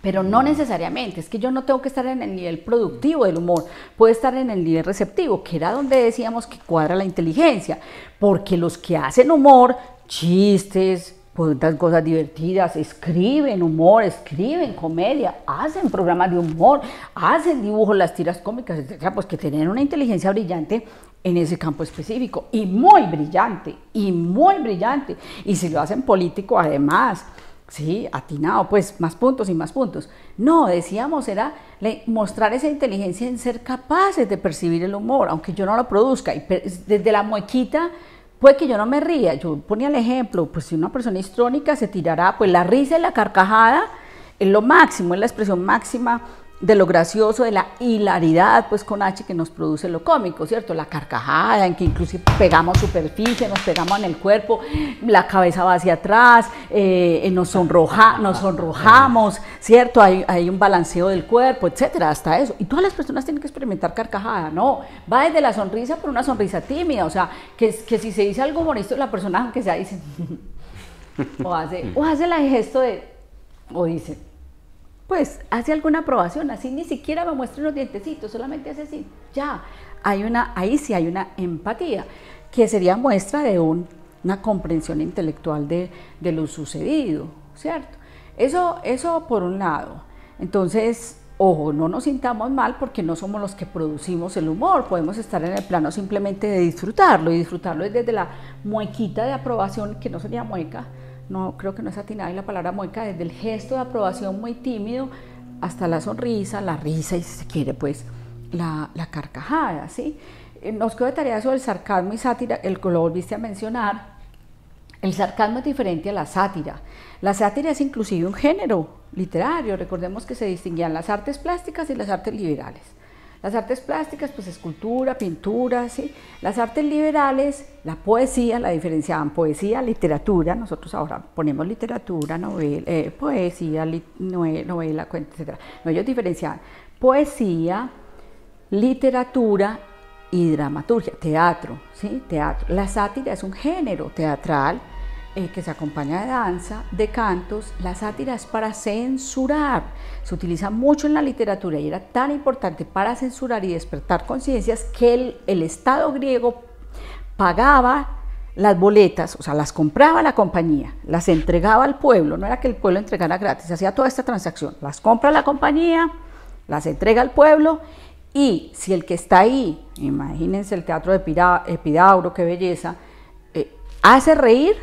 Pero no necesariamente, es que yo no tengo que estar en el nivel productivo del humor, puedo estar en el nivel receptivo, que era donde decíamos que cuadra la inteligencia, porque los que hacen humor, chistes, cuentan cosas divertidas, escriben humor, escriben comedia, hacen programas de humor, hacen dibujos, las tiras cómicas, etcétera, pues que tienen una inteligencia brillante en ese campo específico, y muy brillante, y si lo hacen político además, sí, atinado, pues más puntos y más puntos. No, decíamos, era mostrar esa inteligencia en ser capaces de percibir el humor, aunque yo no lo produzca, y desde la muequita, puede que yo no me ría. Yo ponía el ejemplo, pues si una persona histrónica se tirará, pues la risa y la carcajada es lo máximo, es la expresión máxima de lo gracioso, de la hilaridad, pues con H, que nos produce lo cómico, ¿cierto? La carcajada, en que inclusive pegamos superficie, nos pegamos en el cuerpo, la cabeza va hacia atrás, nos sonrojamos, ¿cierto? Hay un balanceo del cuerpo, etcétera, hasta eso. Y todas las personas tienen que experimentar carcajada, ¿no? Va desde la sonrisa por una sonrisa tímida, o sea, que si se dice algo bonito, la persona, aunque sea, dice, o hace el gesto de, o dice, pues hace alguna aprobación, así ni siquiera me muestra unos dientecitos, solamente hace así, ya, ahí sí hay una empatía, que sería muestra de una comprensión intelectual de lo sucedido, ¿cierto? Eso por un lado. Entonces, ojo, no nos sintamos mal porque no somos los que producimos el humor, podemos estar en el plano simplemente de disfrutarlo, y disfrutarlo es desde la muequita de aprobación, que no sería mueca, no, creo que no es atinada la palabra mueca, desde el gesto de aprobación muy tímido hasta la sonrisa, la risa y si se quiere pues la carcajada, ¿sí? Nos quedó de tarea sobre el sarcasmo y sátira, lo volviste a mencionar. El sarcasmo es diferente a la sátira. La sátira es inclusive un género literario, recordemos que se distinguían las artes plásticas y las artes liberales. Las artes plásticas, pues escultura, pintura, ¿sí? Las artes liberales, la poesía, la diferenciaban poesía, literatura, nosotros ahora ponemos literatura, novela, poesía, novela, cuento, etc. No, ellos diferenciaban poesía, literatura y dramaturgia, teatro, ¿sí? Teatro. La sátira es un género teatral que se acompaña de danza, de cantos. La sátira es para censurar, se utiliza mucho en la literatura y era tan importante para censurar y despertar conciencias que el Estado griego pagaba las boletas, o sea, las compraba la compañía, las entregaba al pueblo, no era que el pueblo entregara gratis, hacía toda esta transacción, las compra la compañía, las entrega al pueblo, y si el que está ahí, imagínense el teatro de Epidauro, qué belleza, hace reír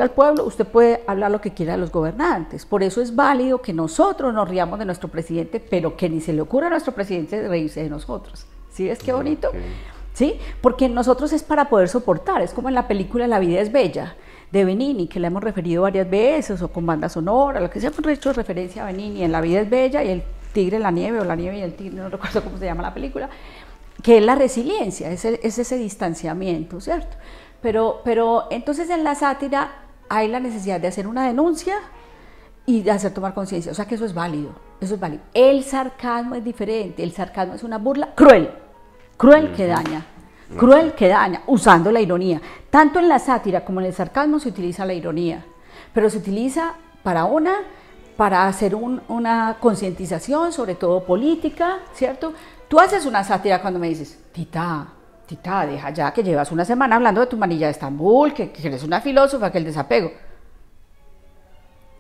al pueblo, usted puede hablar lo que quiera de los gobernantes. Por eso es válido que nosotros nos riamos de nuestro presidente, pero que ni se le ocurra a nuestro presidente reírse de nosotros. ¿Sí ves qué bonito? Okay. ¿Sí? Porque nosotros es para poder soportar, es como en la película La vida es bella, de Benigni, que le hemos referido varias veces, o con banda sonora, lo que sea, hemos hecho referencia a Benigni, en La vida es bella, y el tigre en la nieve, o la nieve y el tigre, no recuerdo cómo se llama la película, que es la resiliencia, es ese distanciamiento, ¿cierto? Pero entonces en la sátira hay la necesidad de hacer una denuncia y de hacer tomar conciencia, o sea que eso es válido, eso es válido. El sarcasmo es diferente, el sarcasmo es una burla cruel que daña, usando la ironía. Tanto en la sátira como en el sarcasmo se utiliza la ironía, pero se utiliza para hacer una concientización, sobre todo política, ¿cierto? Tú haces una sátira cuando me dices, Tita, deja ya que llevas una semana hablando de tu manilla de Estambul, que eres una filósofa, que el desapego.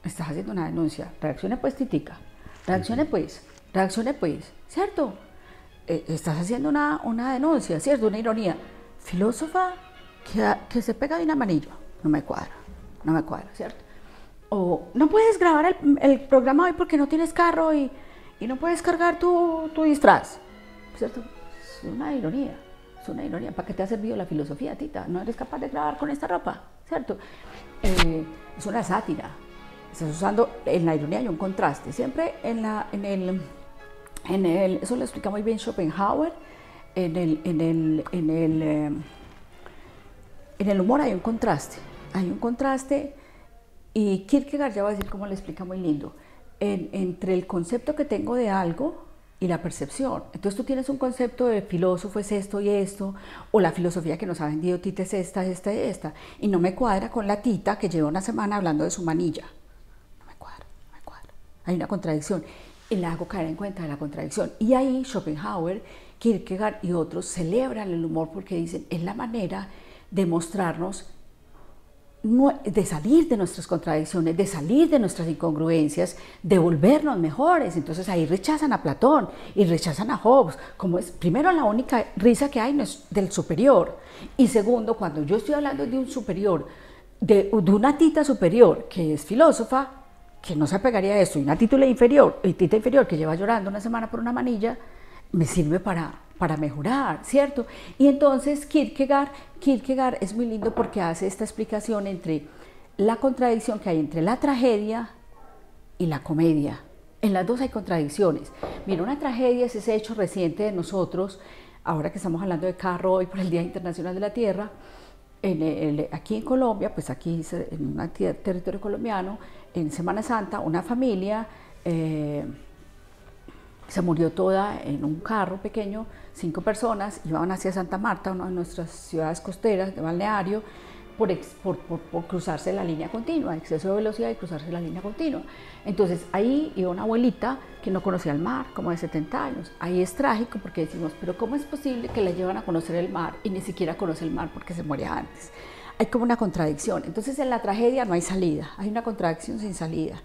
Estás haciendo una denuncia. Reaccione pues, Titica. Reaccione pues, ¿cierto? Estás haciendo una denuncia, ¿cierto? Una ironía. Filósofa que se pega de un amarillo. No me cuadra, ¿cierto? O no puedes grabar el programa hoy porque no tienes carro y no puedes cargar tu disfraz, ¿cierto? Es una ironía. Es una ironía. ¿Para qué te ha servido la filosofía, Tita? No eres capaz de grabar con esta ropa, ¿cierto? Es una sátira. Estás usando, en la ironía hay un contraste. Siempre eso lo explica muy bien Schopenhauer, en el humor hay un contraste. Y Kierkegaard ya va a decir cómo le explica muy lindo, entre el concepto que tengo de algo y la percepción. Entonces tú tienes un concepto de filósofo es esto y esto, o la filosofía que nos ha vendido Tita es esta, esta y esta, y no me cuadra con la Tita que lleva una semana hablando de su manilla. No me cuadra, no me cuadra. Hay una contradicción y la hago caer en cuenta de la contradicción. Y ahí Schopenhauer, Kierkegaard y otros celebran el humor porque dicen, es la manera de mostrarnos, de salir de nuestras contradicciones, de salir de nuestras incongruencias, de volvernos mejores. Entonces ahí rechazan a Platón y rechazan a Hobbes, como es, primero, la única risa que hay no es del superior, y segundo, cuando yo estoy hablando de un superior, de una Tita superior que es filósofa, que no se apegaría a esto, y una Tita inferior que lleva llorando una semana por una manilla, me sirve para mejorar, ¿cierto? Y entonces Kierkegaard es muy lindo porque hace esta explicación entre la contradicción que hay entre la tragedia y la comedia. En las dos hay contradicciones. Mira, una tragedia es ese hecho reciente de nosotros, ahora que estamos hablando de carro hoy por el Día Internacional de la Tierra, aquí en Colombia, pues aquí en un territorio colombiano, en Semana Santa, una familia se murió toda en un carro pequeño, 5 personas, iban hacia Santa Marta, una de nuestras ciudades costeras de balneario, por cruzarse la línea continua, exceso de velocidad y cruzarse la línea continua. Entonces ahí iba una abuelita que no conocía el mar, como de 70 años. Ahí es trágico porque decimos, pero ¿cómo es posible que la llevan a conocer el mar y ni siquiera conoce el mar porque se muere antes? Hay como una contradicción. Entonces en la tragedia no hay salida, hay una contradicción sin salida.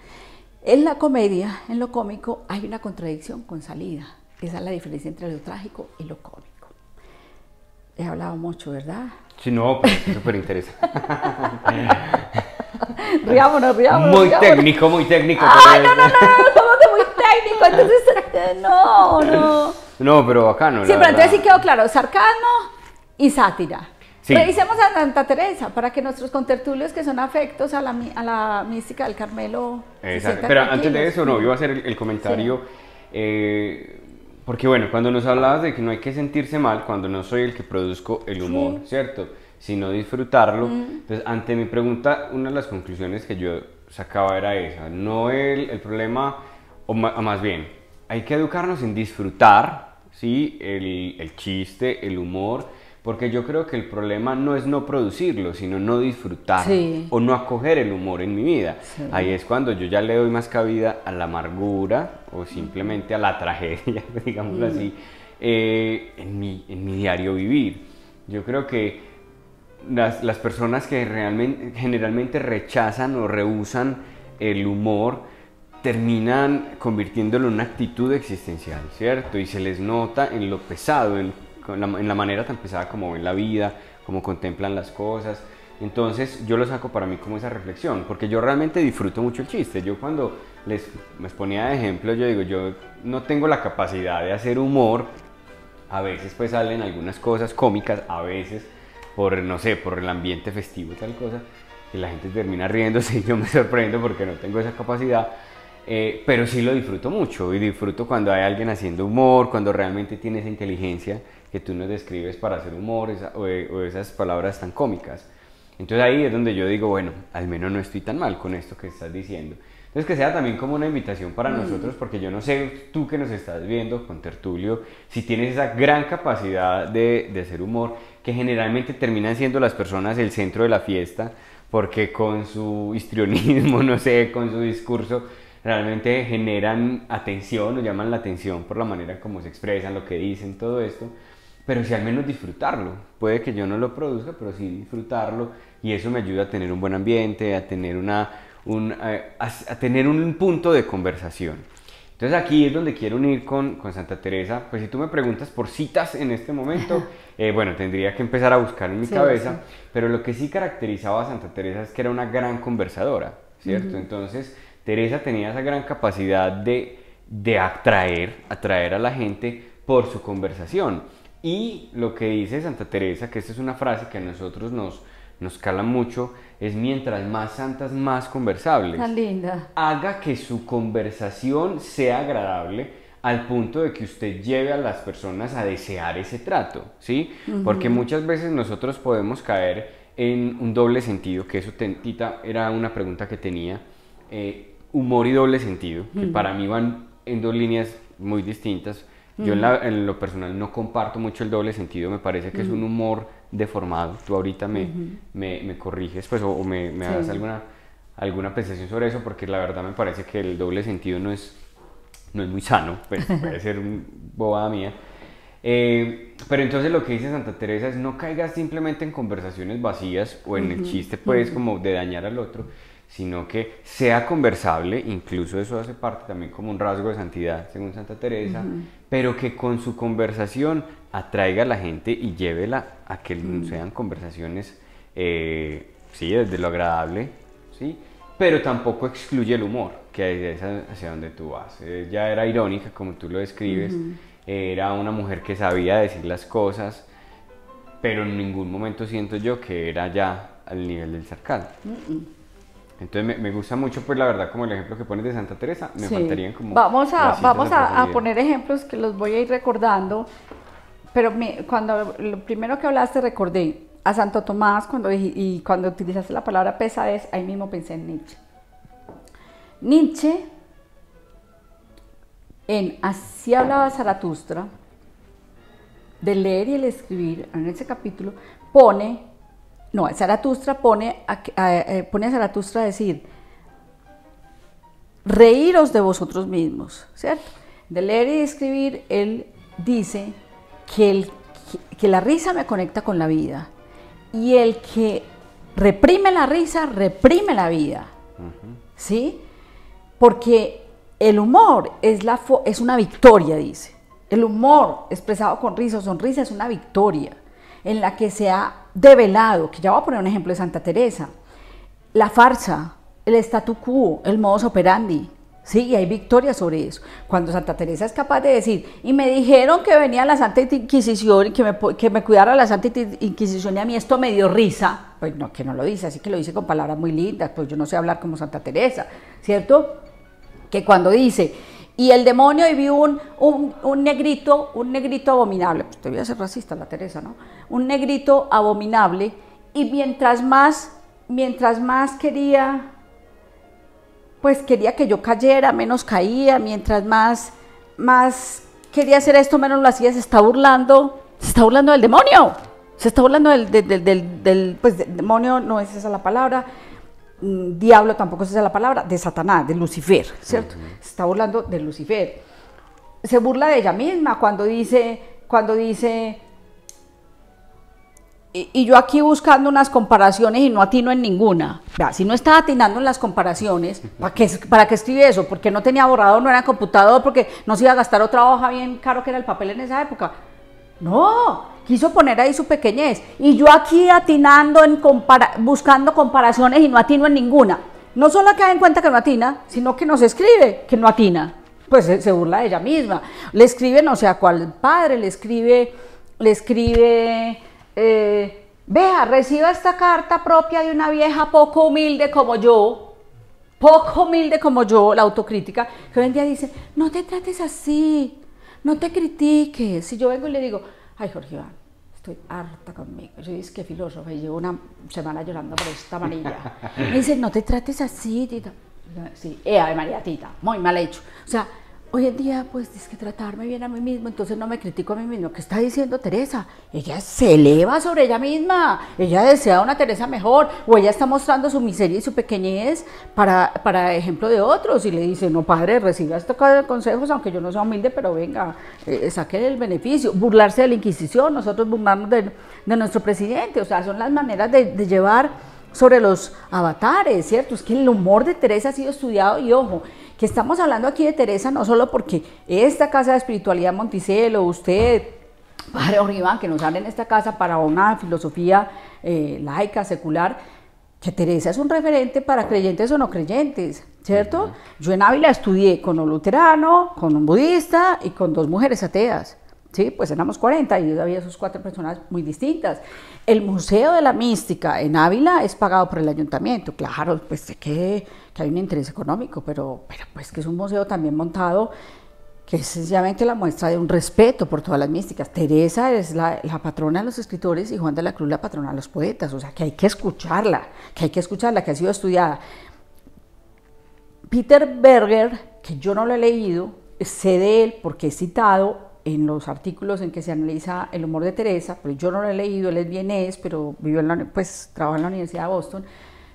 En la comedia, en lo cómico, hay una contradicción con salida. Esa es la diferencia entre lo trágico y lo cómico. He hablado mucho, ¿verdad? Sí, no, pero es súper interesante. Riámonos. Muy técnico. ¡Ay, no! Estamos de muy técnico, entonces, no. No, pero bacano. Sí, pero entonces sí quedó claro, sarcasmo y sátira. Sí. Revisemos a Santa Teresa para que nuestros contertulios que son afectos a la mística del Carmelo. Pero antes de eso, no, iba a hacer el comentario, sí. Porque bueno, cuando nos hablabas de que no hay que sentirse mal cuando no soy el que produzco el humor, sí, ¿cierto? Sino disfrutarlo. Entonces, ante mi pregunta, una de las conclusiones que yo sacaba era esa, no el problema, o más bien, hay que educarnos en disfrutar, ¿sí? El chiste, el humor. Porque yo creo que el problema no es no producirlo, sino no disfrutarlo, sí, o no acoger el humor en mi vida. Sí. Ahí es cuando yo ya le doy más cabida a la amargura o simplemente a la tragedia, digámoslo así, en mi diario vivir. Yo creo que las personas que generalmente rechazan o rehúsan el humor terminan convirtiéndolo en una actitud existencial, ¿cierto? Y se les nota en lo pesado, en la manera tan pesada como ven la vida, como contemplan las cosas. Entonces yo lo saco para mí como esa reflexión, porque yo realmente disfruto mucho el chiste. Yo cuando les ponía de ejemplo, yo digo, yo no tengo la capacidad de hacer humor. A veces pues salen algunas cosas cómicas, a veces por, no sé, por el ambiente festivo y tal cosa, y la gente termina riéndose y yo me sorprendo porque no tengo esa capacidad. Pero sí lo disfruto mucho, y disfruto cuando hay alguien haciendo humor, cuando realmente tiene esa inteligencia que tú nos describes para hacer humor, o esas palabras tan cómicas. Entonces ahí es donde yo digo, bueno, al menos no estoy tan mal con esto que estás diciendo. Entonces que sea también como una invitación para nosotros, porque yo no sé, tú que nos estás viendo con Tertulio, si tienes esa gran capacidad de hacer humor, que generalmente terminan siendo las personas el centro de la fiesta, porque con su histrionismo, no sé, con su discurso, realmente generan atención o llaman la atención por la manera como se expresan, lo que dicen, todo esto. Pero sí al menos disfrutarlo. Puede que yo no lo produzca, pero sí disfrutarlo, y eso me ayuda a tener un buen ambiente, a tener a tener un punto de conversación. Entonces aquí es donde quiero unir con Santa Teresa. Pues si tú me preguntas por citas en este momento, bueno, tendría que empezar a buscar en mi cabeza, pero lo que sí caracterizaba a Santa Teresa es que era una gran conversadora, ¿cierto? Entonces Teresa tenía esa gran capacidad de atraer a la gente por su conversación. Y lo que dice Santa Teresa, que esta es una frase que a nosotros nos cala mucho, es: mientras más santas, más conversables. Tan linda. Haga que su conversación sea agradable al punto de que usted lleve a las personas a desear ese trato, ¿sí? Porque muchas veces nosotros podemos caer en un doble sentido, que eso, Tita, era una pregunta que tenía, humor y doble sentido, que para mí van en dos líneas muy distintas. Yo en lo personal no comparto mucho el doble sentido, me parece que es un humor deformado. Tú ahorita me corriges, pues, o me das alguna apreciación sobre eso, porque la verdad me parece que el doble sentido no es muy sano, pues puede ser bobada mía. Pero entonces lo que dice Santa Teresa es: no caigas simplemente en conversaciones vacías o en el chiste, pues, como de dañar al otro, sino que sea conversable. Incluso eso hace parte también como un rasgo de santidad, según Santa Teresa, pero que con su conversación atraiga a la gente y llévela a que sean conversaciones, sí, desde lo agradable, ¿sí? Pero tampoco excluye el humor, que es hacia donde tú vas. Ella era irónica, como tú lo describes, era una mujer que sabía decir las cosas, pero en ningún momento siento yo que era ya al nivel del sarcasmo. Entonces me gusta mucho, pues, la verdad, como el ejemplo que pones de Santa Teresa. Me faltarían como... Vamos a poner ejemplos que los voy a ir recordando, pero cuando lo primero que hablaste recordé a Santo Tomás, y cuando utilizaste la palabra pesadez, ahí mismo pensé en Nietzsche. Nietzsche, en Así hablaba Zaratustra, de leer y el escribir, en ese capítulo, Zaratustra pone a Zaratustra a decir: reíros de vosotros mismos, ¿cierto? De leer y escribir, él dice que la risa me conecta con la vida, y el que reprime la risa, reprime la vida, ¿sí? Porque el humor es una victoria, dice. El humor expresado con risa o sonrisa es una victoria en la que se ha develado, que ya voy a poner un ejemplo de Santa Teresa, la farsa, el statu quo, el modus operandi, ¿sí? Y hay victoria sobre eso. Cuando Santa Teresa es capaz de decir: y me dijeron que venía la Santa Inquisición y que me cuidara la Santa Inquisición, y a mí esto me dio risa, pues no, que no lo dice, así que lo dice con palabras muy lindas, pues yo no sé hablar como Santa Teresa, ¿cierto? Que cuando dice: y el demonio, y vi un negrito abominable, pues te voy a ser racista, la Teresa, ¿no? Un negrito abominable, y mientras más quería que yo cayera, menos caía, mientras más quería hacer esto, menos lo hacía. Se está burlando del demonio, se está burlando pues, demonio no es esa la palabra, diablo tampoco es esa la palabra, de Satanás, de Lucifer, ¿cierto? Se está burlando de Lucifer. Se burla de ella misma cuando dice y yo aquí buscando unas comparaciones y no atino en ninguna. Vea, si no estaba atinando en las comparaciones, ¿para qué escribe eso? Porque no tenía borrador, no era computador, porque no se iba a gastar otra hoja bien caro que era el papel en esa época. No, quiso poner ahí su pequeñez. Y yo aquí atinando, buscando comparaciones y no atino en ninguna. No solo que da en cuenta que no atina, sino que nos escribe que no atina. Pues se burla de ella misma. Le escribe no sé a cuál padre, le escribe vea, reciba esta carta propia de una vieja poco humilde como yo, la autocrítica, que hoy en día dice: no te trates así, no te critiques. Si yo vengo y le digo: ay, Jorge Iván, estoy harta conmigo, yo es que filósofa y llevo una semana llorando por esta manilla, me dice: no te trates así, tita. Sí, Ave María, tita, muy mal hecho. O sea, hoy en día, pues, es que tratarme bien a mí mismo, entonces no me critico a mí mismo. ¿Qué está diciendo Teresa? Ella se eleva sobre ella misma, ella desea una Teresa mejor, o ella está mostrando su miseria y su pequeñez para ejemplo de otros, y le dice: no, padre, reciba estos consejos, aunque yo no sea humilde, pero venga, saque el beneficio. Burlarse de la Inquisición, nosotros burlarnos de nuestro presidente, o sea, son las maneras de llevar sobre los avatares, ¿cierto? Es que el humor de Teresa ha sido estudiado, y ojo, que estamos hablando aquí de Teresa no solo porque esta casa de espiritualidad Monticello, usted, padre Jorge Iván, que nos habla en esta casa para una filosofía laica, secular, que Teresa es un referente para creyentes o no creyentes, ¿cierto? Yo en Ávila estudié con un luterano, con un budista y con 2 mujeres ateas. Sí, pues éramos 40 y había sus 4 personas muy distintas. El Museo de la Mística en Ávila es pagado por el ayuntamiento. Claro, pues sé que hay un interés económico, pero pues que es un museo también montado, que es sencillamente la muestra de un respeto por todas las místicas. Teresa es la patrona de los escritores y Juan de la Cruz la patrona de los poetas, o sea que hay que escucharla, que ha sido estudiada. Peter Berger, que yo no lo he leído, sé de él porque he citado en los artículos en que se analiza el humor de Teresa, pero yo no lo he leído, él es vienés, pero vivió pues trabaja en la Universidad de Boston,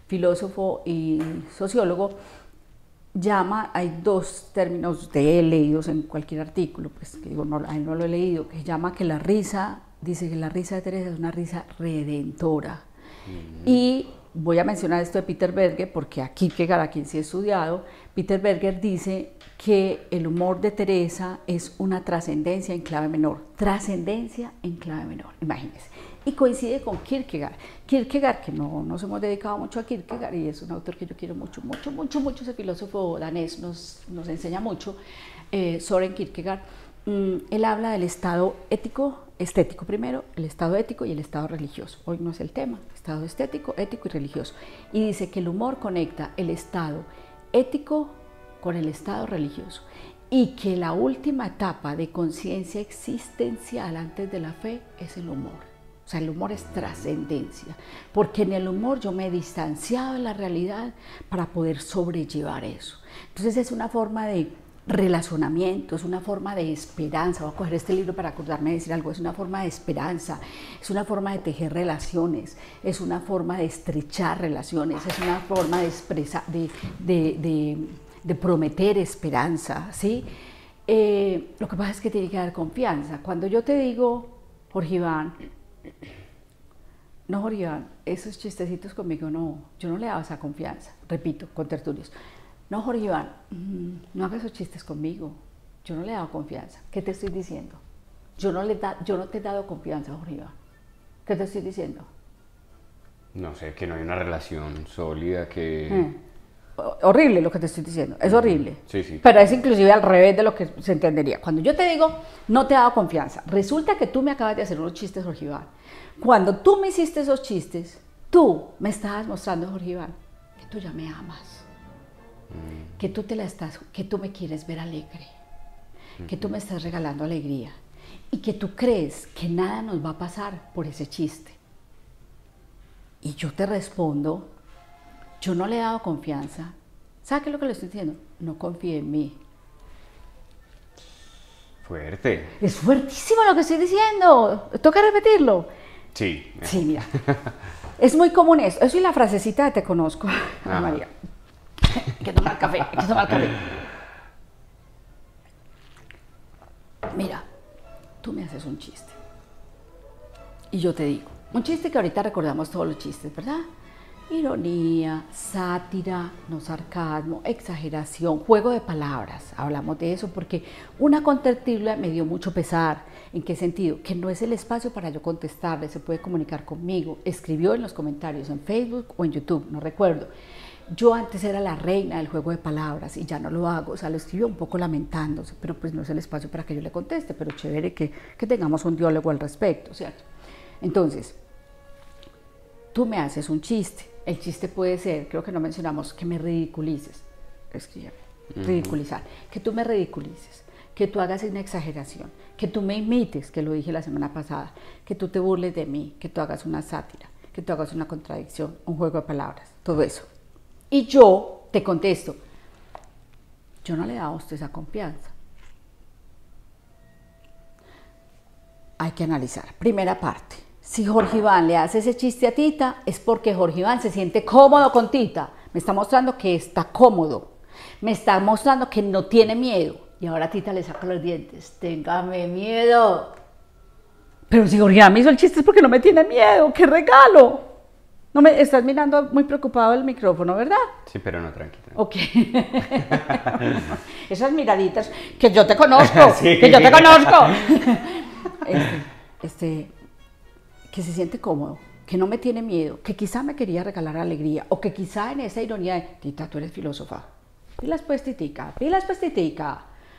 filósofo y sociólogo. Hay dos términos de él leídos en cualquier artículo, pues que digo, no, a él no lo he leído, que llama que la risa, dice que la risa de Teresa es una risa redentora. Y voy a mencionar esto de Peter Berger, porque a Kierkegaard, a quien sí he estudiado, Peter Berger dice que el humor de Teresa es una trascendencia en clave menor. Trascendencia en clave menor, imagínense. Y coincide con Kierkegaard. Kierkegaard, que no nos hemos dedicado mucho a Kierkegaard, y es un autor que yo quiero mucho, ese filósofo danés nos enseña mucho, Søren Kierkegaard. Él habla del estado estético primero, el estado ético y el estado religioso. Hoy no es el tema, estado estético, ético y religioso. Y dice que el humor conecta el estado ético con el estado religioso y que la última etapa de conciencia existencial antes de la fe es el humor. O sea, el humor es trascendencia, porque en el humor yo me he distanciado de la realidad para poder sobrellevar eso. Entonces es una forma de relacionamiento, es una forma de esperanza. Voy a coger este libro para acordarme de decir algo. Es una forma de esperanza, es una forma de tejer relaciones, es una forma de estrechar relaciones, es una forma de expresar, de prometer esperanza, ¿sí? Lo que pasa es que tiene que dar confianza. Cuando yo te digo, Jorge Iván, no, Jorge Iván, esos chistecitos conmigo no, yo no le daba esa confianza, repito, con tertulios. No, Jorge Iván, no hagas esos chistes conmigo, yo no le he dado confianza. ¿Qué te estoy diciendo? Yo no te he dado confianza, Jorge Iván. ¿Qué te estoy diciendo? No sé, que no hay una relación sólida, que... Horrible lo que te estoy diciendo, es horrible. Sí, sí. Pero es inclusive al revés de lo que se entendería. Cuando yo te digo, no te he dado confianza, resulta que tú me acabas de hacer unos chistes, Jorge Iván. Cuando tú me hiciste esos chistes, tú me estabas mostrando, Jorge Iván, que tú ya me amas, que tú me quieres ver alegre, que tú me estás regalando alegría y que tú crees que nada nos va a pasar por ese chiste. Y yo te respondo, yo no le he dado confianza. ¿Sabe qué es lo que le estoy diciendo? No confíe en mí. Fuerte. Es fuertísimo lo que estoy diciendo. ¿Toca repetirlo? Sí. Sí, mira. Es muy común eso. Eso y la frasecita de te conozco. María. Hay que tomar café, hay que tomar café. Mira, tú me haces un chiste. Y yo te digo, un chiste que ahorita recordamos todos los chistes, ¿verdad? Ironía, sátira, no sarcasmo, exageración, juego de palabras. Hablamos de eso porque una contertulia me dio mucho pesar. ¿En qué sentido? Que no es el espacio para yo contestarle, se puede comunicar conmigo. Escribió en los comentarios en Facebook o en YouTube, no recuerdo. Yo antes era la reina del juego de palabras y ya no lo hago, o sea, lo escribió un poco lamentándose, pero pues no es el espacio para que yo le conteste, pero chévere que tengamos un diálogo al respecto, ¿cierto? Entonces, tú me haces un chiste. El chiste puede ser, creo que no mencionamos, que me ridiculices. Escríbeme, ridiculizar. Que tú me ridiculices, que tú hagas una exageración, que tú me imites, que lo dije la semana pasada, que tú te burles de mí, que tú hagas una sátira, que tú hagas una contradicción, un juego de palabras, todo eso. Y yo te contesto, yo no le he dado a usted esa confianza. Hay que analizar. Primera parte. Si Jorge Iván le hace ese chiste a Tita, es porque Jorge Iván se siente cómodo con Tita. Me está mostrando que está cómodo. Me está mostrando que no tiene miedo. Y ahora Tita le saca los dientes. Téngame miedo. Pero si Jorge Iván me hizo el chiste es porque no me tiene miedo. ¡Qué regalo! No me estás mirando muy preocupado el micrófono, ¿verdad? Sí, pero no, tranquila. Ok. Esas miraditas, que yo te conozco, sí. Que yo te conozco. Que se siente cómodo, que no me tiene miedo, que quizá me quería regalar alegría, o que quizá en esa ironía de, Tita, tú eres filósofa. Pilas pues, Titica,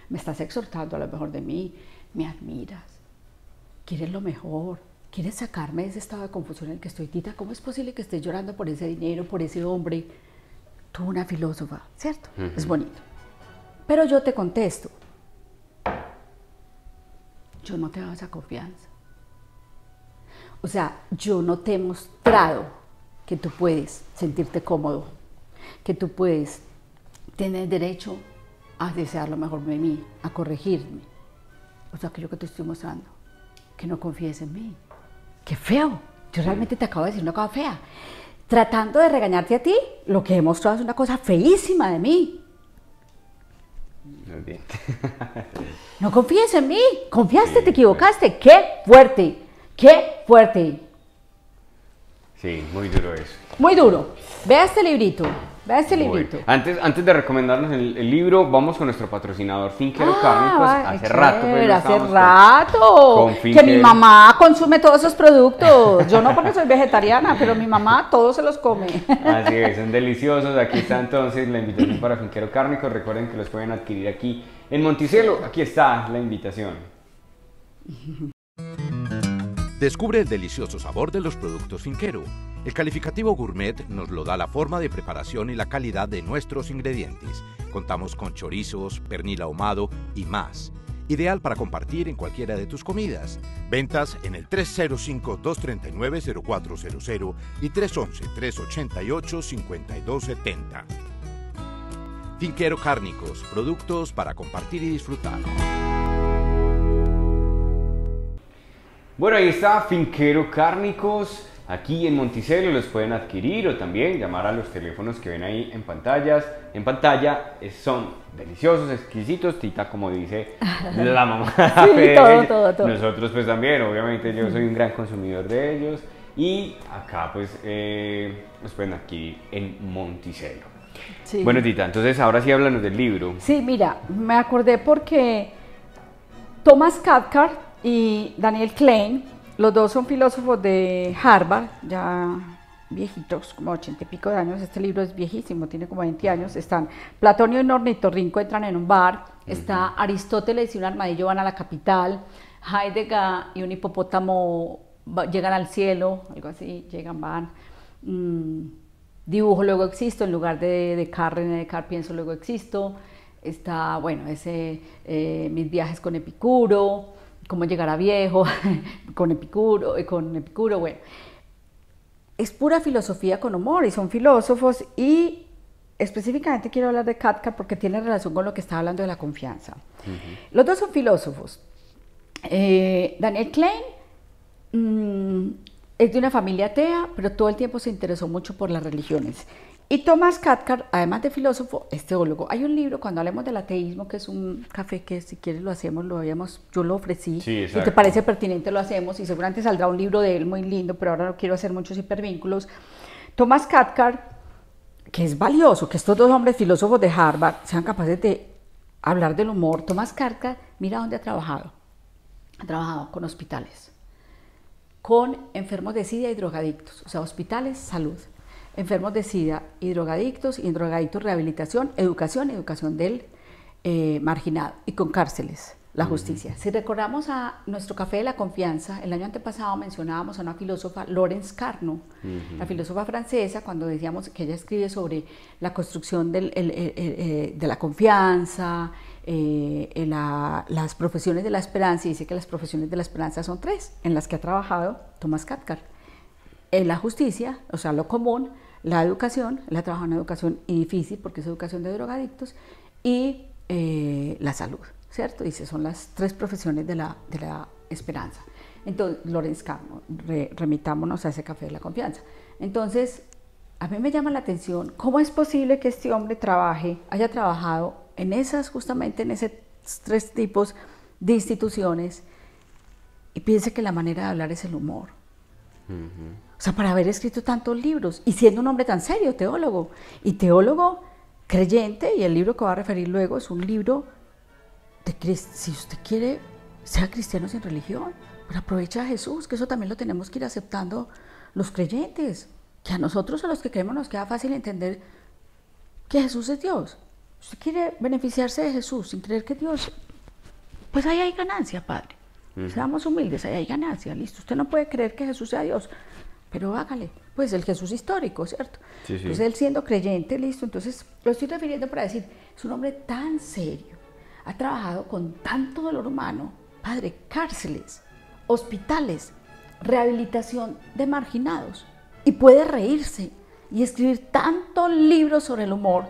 me estás exhortando a lo mejor de mí, me admiras, quieres lo mejor, quieres sacarme de ese estado de confusión en el que estoy, Tita, ¿cómo es posible que estés llorando por ese dinero, por ese hombre? Tú una filósofa, ¿cierto? Es bonito. Pero yo te contesto, yo no te doy esa confianza. O sea, yo no te he mostrado que tú puedes sentirte cómodo, que tú puedes tener derecho a desear lo mejor de mí, a corregirme. O sea, aquello que te estoy mostrando, que no confíes en mí. ¡Qué feo! Yo realmente te acabo de decir una cosa fea. Tratando de regañarte a ti, lo que he mostrado es una cosa feísima de mí. Muy bien. No confíes en mí, confiaste, te equivocaste. ¡Qué fuerte! ¡Qué fuerte! Sí, muy duro eso. Muy duro. Vea este librito. Vea este Bueno, librito. antes de recomendarnos el libro, vamos con nuestro patrocinador Finquero Cárnicos. Hace rato, pues, no hace estábamos rato con que mi Finquero. mamá consume todos esos productos. Yo no, porque soy vegetariana, pero mi mamá todos se los come. Así es, son deliciosos. Aquí está entonces la invitación para Finquero Cárnicos. Recuerden que los pueden adquirir aquí en Monticello. Aquí está la invitación. Descubre el delicioso sabor de los productos Finquero. El calificativo gourmet nos lo da la forma de preparación y la calidad de nuestros ingredientes. Contamos con chorizos, pernil ahumado y más. Ideal para compartir en cualquiera de tus comidas. Ventas en el 305-239-0400 y 311-388-5270. Finquero Cárnicos, productos para compartir y disfrutar. Bueno, ahí está Finquero Cárnicos. Aquí en Monticello los pueden adquirir o también llamar a los teléfonos que ven ahí en pantallas. En pantalla son deliciosos, exquisitos, Tita, como dice la mamá. Sí, todo. Nosotros pues también, obviamente yo soy un gran consumidor de ellos. Y acá pues los pueden adquirir en Monticello. Sí. Bueno, Tita, entonces ahora sí háblanos del libro. Sí, mira, me acordé porque Thomas Cathcart y Daniel Klein, los dos son filósofos de Harvard, ya viejitos, como 80 y pico de años. Este libro es viejísimo, tiene como 20 años. Están Platonio y un ornitorrinco entran en un bar, está Aristóteles y un armadillo van a la capital, Heidegger y un hipopótamo llegan al cielo, algo así, llegan, van. Dibujo, luego existo, en lugar de Descartes, René Descartes, pienso, luego existo. Está, bueno, mis viajes con Epicuro, cómo llegar a viejo, con Epicuro, bueno. Es pura filosofía con humor y son filósofos, y específicamente quiero hablar de Cathcart porque tiene relación con lo que estaba hablando de la confianza. Los dos son filósofos. Daniel Klein es de una familia atea, pero todo el tiempo se interesó mucho por las religiones. Y Thomas Cathcart, además de filósofo, es teólogo. Hay un libro, cuando hablemos del ateísmo, que es un café que si quieres lo hacemos, yo lo ofrecí. Sí, si te parece pertinente lo hacemos, y seguramente saldrá un libro de él muy lindo, pero ahora no quiero hacer muchos hipervínculos. Thomas Cathcart, que es valioso que estos dos hombres filósofos de Harvard sean capaces de hablar del humor. Thomas Cathcart, mira dónde ha trabajado. Ha trabajado con hospitales, con enfermos de SIDA y drogadictos, o sea, hospitales, salud. Enfermos de SIDA y drogadictos rehabilitación, educación del marginado, y con cárceles, la justicia. Si recordamos a nuestro Café de la Confianza, el año antepasado mencionábamos a una filósofa, Laurence Carnot, la filósofa francesa, cuando decíamos que ella escribe sobre la construcción de la confianza, las profesiones de la esperanza, y dice que las profesiones de la esperanza son tres, en las que ha trabajado Thomas Cathcart. La justicia, o sea, lo común, la educación, él ha trabajado en educación y difícil porque es educación de drogadictos, y la salud, ¿cierto? Dice, son las tres profesiones de la esperanza. Entonces, Laurence Carnot, remitámonos a ese Café de la Confianza. Entonces, a mí me llama la atención cómo es posible que este hombre haya trabajado justamente en esos tres tipos de instituciones, y piense que la manera de hablar es el humor. O sea, para haber escrito tantos libros y siendo un hombre tan serio, teólogo creyente, y el libro que voy a referir luego es un libro de, si usted quiere, sea cristiano sin religión, pero aprovecha a Jesús, que eso también lo tenemos que ir aceptando los creyentes, que a nosotros, a los que creemos, nos queda fácil entender que Jesús es Dios. Usted quiere beneficiarse de Jesús sin creer que Dios, pues ahí hay ganancia, Padre. Seamos humildes, ahí hay ganancia, listo. Usted no puede creer que Jesús sea Dios, pero hágale, pues el Jesús histórico, ¿cierto? Sí. Entonces él siendo creyente, listo. Entonces lo estoy refiriendo para decir, es un hombre tan serio, ha trabajado con tanto dolor humano, Padre, cárceles, hospitales, rehabilitación de marginados, y puede reírse y escribir tantos libros sobre el humor,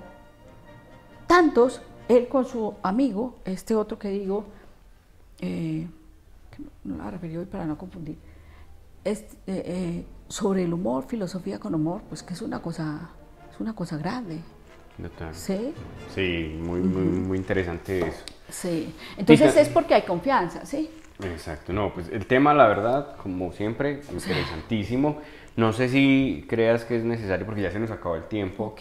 tantos. él con su amigo, este otro que digo, que no la referí hoy para no confundir, sobre el humor, filosofía con humor, pues que es una cosa grande. Total. ¿Sí? Sí, muy interesante eso. Sí, entonces es porque hay confianza, ¿sí? Exacto, no, pues el tema, la verdad, como siempre, interesantísimo. No sé si creas que es necesario, porque ya se nos acabó el tiempo,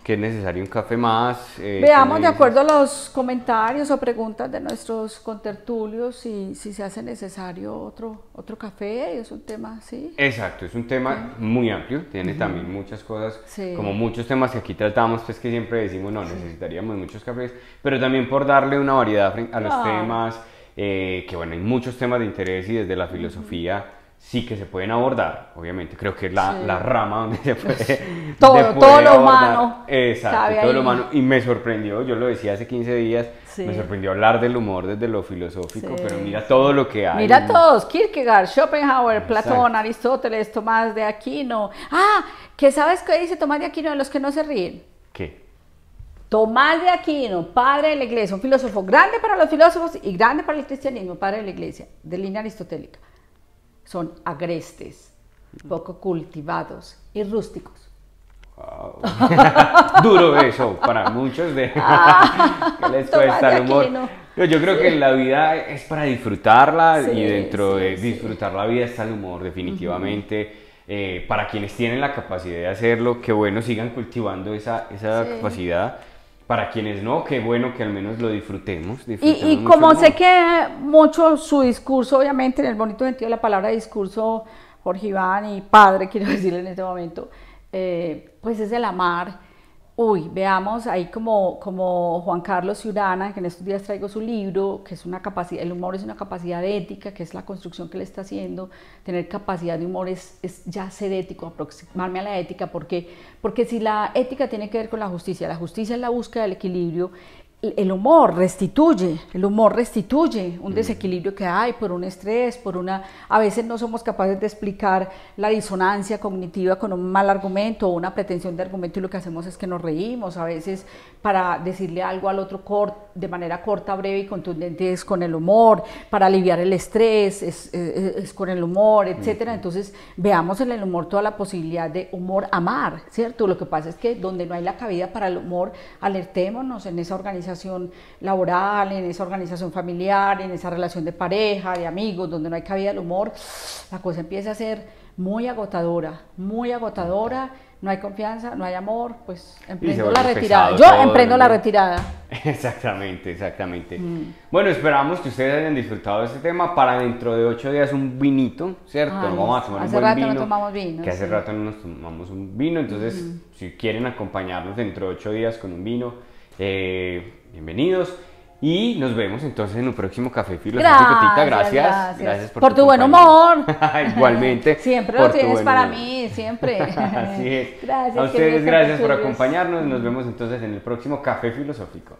que es necesario un café más. Veamos de acuerdo a los comentarios o preguntas de nuestros contertulios si se hace necesario otro café, es un tema, ¿sí? Exacto, es un tema muy amplio, tiene también muchas cosas, como muchos temas que aquí tratamos, pues que siempre decimos, no, necesitaríamos muchos cafés, pero también por darle una variedad a los temas, que bueno, hay muchos temas de interés y desde la filosofía sí que se pueden abordar, obviamente, creo que es la rama donde se puede todo lo humano. Exacto, todo lo humano, y me sorprendió, yo lo decía hace 15 días, me sorprendió hablar del humor desde lo filosófico, pero mira todo lo que hay. Mira todos, Kierkegaard, Schopenhauer, Platón, Aristóteles, Tomás de Aquino. ¿Qué sabes qué dice Tomás de Aquino de los que no se ríen? ¿Qué? Tomás de Aquino, padre de la iglesia, un filósofo grande para los filósofos y grande para el cristianismo, padre de la iglesia, de línea aristotélica. Son agrestes, poco cultivados y rústicos. Wow. Duro eso para muchos de que les cuesta el humor. Yo creo que la vida es para disfrutarla y dentro de disfrutar la vida está el humor, definitivamente. Para quienes tienen la capacidad de hacerlo, qué bueno, sigan cultivando esa capacidad. Para quienes no, qué bueno que al menos lo disfrutemos. Y como sé que mucho su discurso, obviamente, en el bonito sentido de la palabra discurso, Jorge Iván y padre, quiero decirle en este momento, pues es el amar. Veamos ahí como Juan Carlos Ciurana, que en estos días traigo su libro, que es una capacidad, el humor es una capacidad ética, que es la construcción que le está haciendo. Tener capacidad de humor es ya ser ético, aproximarme a la ética, porque si la ética tiene que ver con la justicia es la búsqueda del equilibrio. El humor restituye un desequilibrio que hay por un estrés, a veces no somos capaces de explicar la disonancia cognitiva con un mal argumento o una pretensión de argumento y lo que hacemos es que nos reímos, a veces para decirle algo al otro de manera corta, breve y contundente es con el humor, para aliviar el estrés es con el humor, etcétera. Entonces veamos en el humor toda la posibilidad de humor amar, ¿cierto? Lo que pasa es que donde no hay la cabida para el humor, alertémonos en esa organización laboral, en esa organización familiar, en esa relación de pareja, de amigos, donde no hay cabida el humor, la cosa empieza a ser muy agotadora, no hay confianza, no hay amor, pues emprendo la retirada. Yo emprendo la retirada. Exactamente. Bueno, esperamos que ustedes hayan disfrutado de este tema. Para dentro de 8 días un vinito, ¿cierto? Vamos a tomar un buen vino. No tomamos vino. Que hace rato no nos tomamos un vino, entonces si quieren acompañarnos dentro de 8 días con un vino, bienvenidos. Y nos vemos entonces en un próximo Café Filosófico. Tita, gracias por tu buen humor. Igualmente. Siempre lo tienes para mí, siempre. Así es. Gracias. A ustedes, gracias por acompañarnos. Nos vemos entonces en el próximo Café Filosófico.